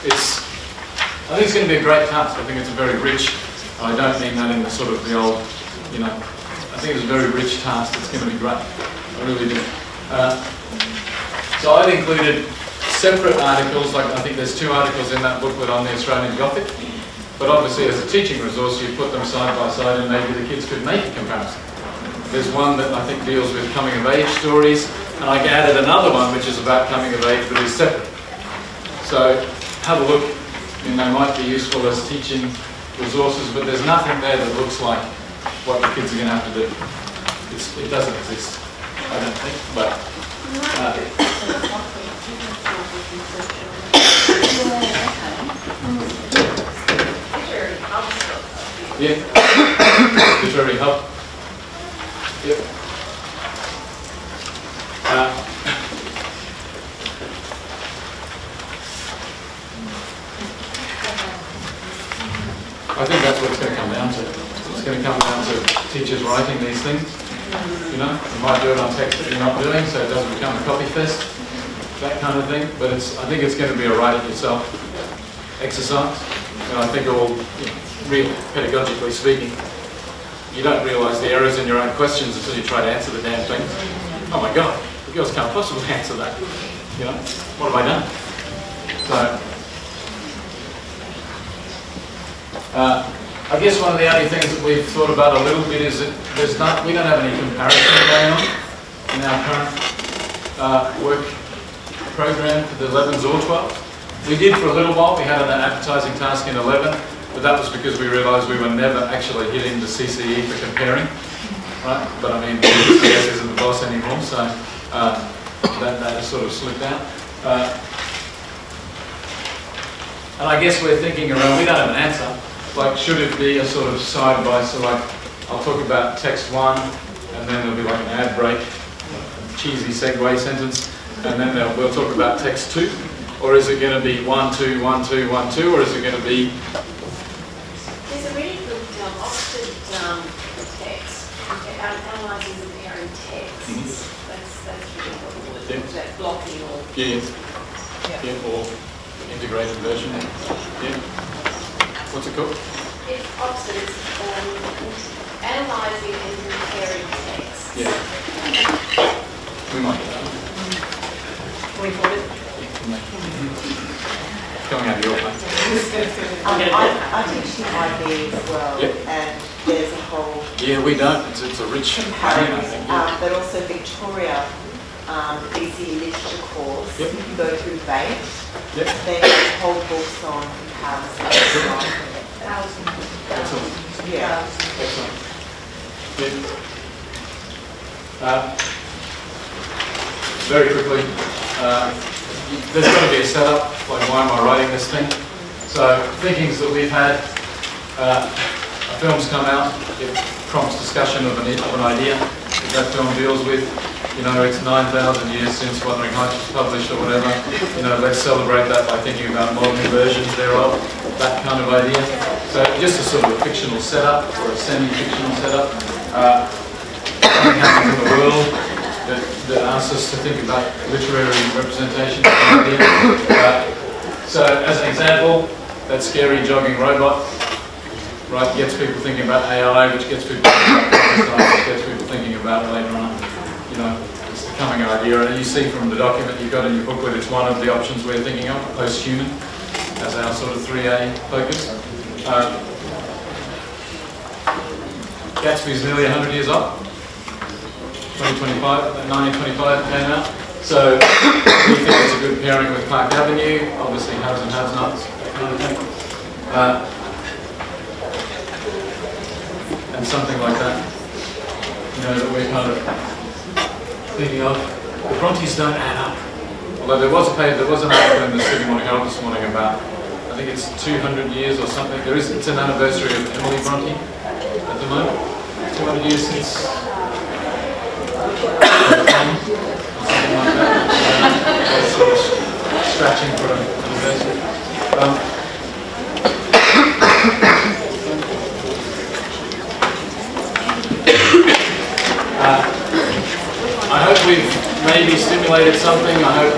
S2: I think it's going to be a great task. I think it's a very rich. I don't mean that in the sort of the old, you know. I think it's a very rich task. It's going to be great. I really do. So So I've included separate articles, like I think there's 2 articles in that booklet on the Australian Gothic, but obviously as a teaching resource you put them side by side and maybe the kids could make a comparison. There's one that I think deals with coming of age stories, and I added another one which is about coming of age but is separate. So have a look, they might be useful as teaching resources, but there's nothing there that looks like what the kids are going to have to do. It doesn't exist, I don't think, but yeah, literary hub. Yep. I think that's what it's going to come down to. It's going to come down to teachers writing these things. You know, you might do it on text that you're not doing, so it doesn't become a copy fest, that kind of thing. But I think it's going to be a write it yourself exercise. And I think all, really pedagogically speaking, you don't realise the errors in your own questions until you try to answer the damn thing. Oh my God, the girls can't possibly answer that. You know, what have I done? So. I guess one of the only things that we've thought about a little bit is that we don't have any comparison going on in our current work program for the 11s or 12s. We did for a little while. We had an advertising task in 11, but that was because we realised we were never actually hitting the CCE for comparing, right? But I mean, CS isn't the boss anymore, so that has sort of slipped out. And I guess we're thinking around, we don't have an answer. Like, should it be a sort of side-by, so like, I'll talk about text 1, and then there'll be like an ad break, a cheesy segue sentence, and then we'll talk about text 2, or is it going to be 1, 2, 1, 2, 1, 2, or is it going to be...
S10: There's a really good Oxford text, analysing the parent texts. That's really what
S2: Yeah.
S10: that blocking or...
S2: Yeah, or integrated version. Yeah. What's it called?
S10: It's Oxford, it's analysing and comparing texts.
S2: Yeah. We might do that.
S3: We forward.
S2: Coming out of your place.
S11: I teach the IB as well,
S2: Yep.
S11: and there's a whole
S2: Yeah, we don't. It's a rich
S11: comparative,
S2: I think. Yeah.
S11: but also Victoria, BC literature course.
S2: Yep.
S11: If you go through VATE,
S2: Yep.
S11: there's whole books on comparison.
S2: Excellent.
S11: Yeah.
S2: Excellent. Yeah. Very quickly, there's got to be a setup, like why am I writing this thing? So thinkings that we've had, a film's come out, it prompts discussion of an idea that that film deals with. It's 9,000 years since Wuthering Heights was published or whatever. Let's celebrate that by thinking about modern versions thereof, that kind of idea. So just a sort of a fictional setup, or a semi-fictional setup. Something happens in the world that asks us to think about literary representation of an idea. So as an example, that scary jogging robot, right, gets people thinking about AI, which gets people thinking about science, which gets people thinking about it later on. It's the coming idea, and you see from the document you've got in your booklet, it's one of the options we're thinking of, post-human, as our sort of 3A focus. Gatsby's nearly 100 years old. 1925 came out. So we think it's a good pairing with Clark Avenue, obviously haves and have-nots, that kind of thing. And something like that, that we're kind of thinking of. The Brontes don't add up. Although there was an article in the Sydney Morning Herald this morning about, I think it's 200 years or something. It's an anniversary of Emily Bronte at the moment. 200 years since something like that. Sort of scratching for an anniversary. I hope we've maybe stimulated something. I hope,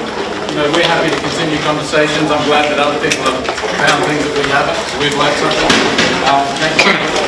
S2: we're happy to continue conversations. I'm glad that other people have found things that we haven't, so we've learned something. Thank you.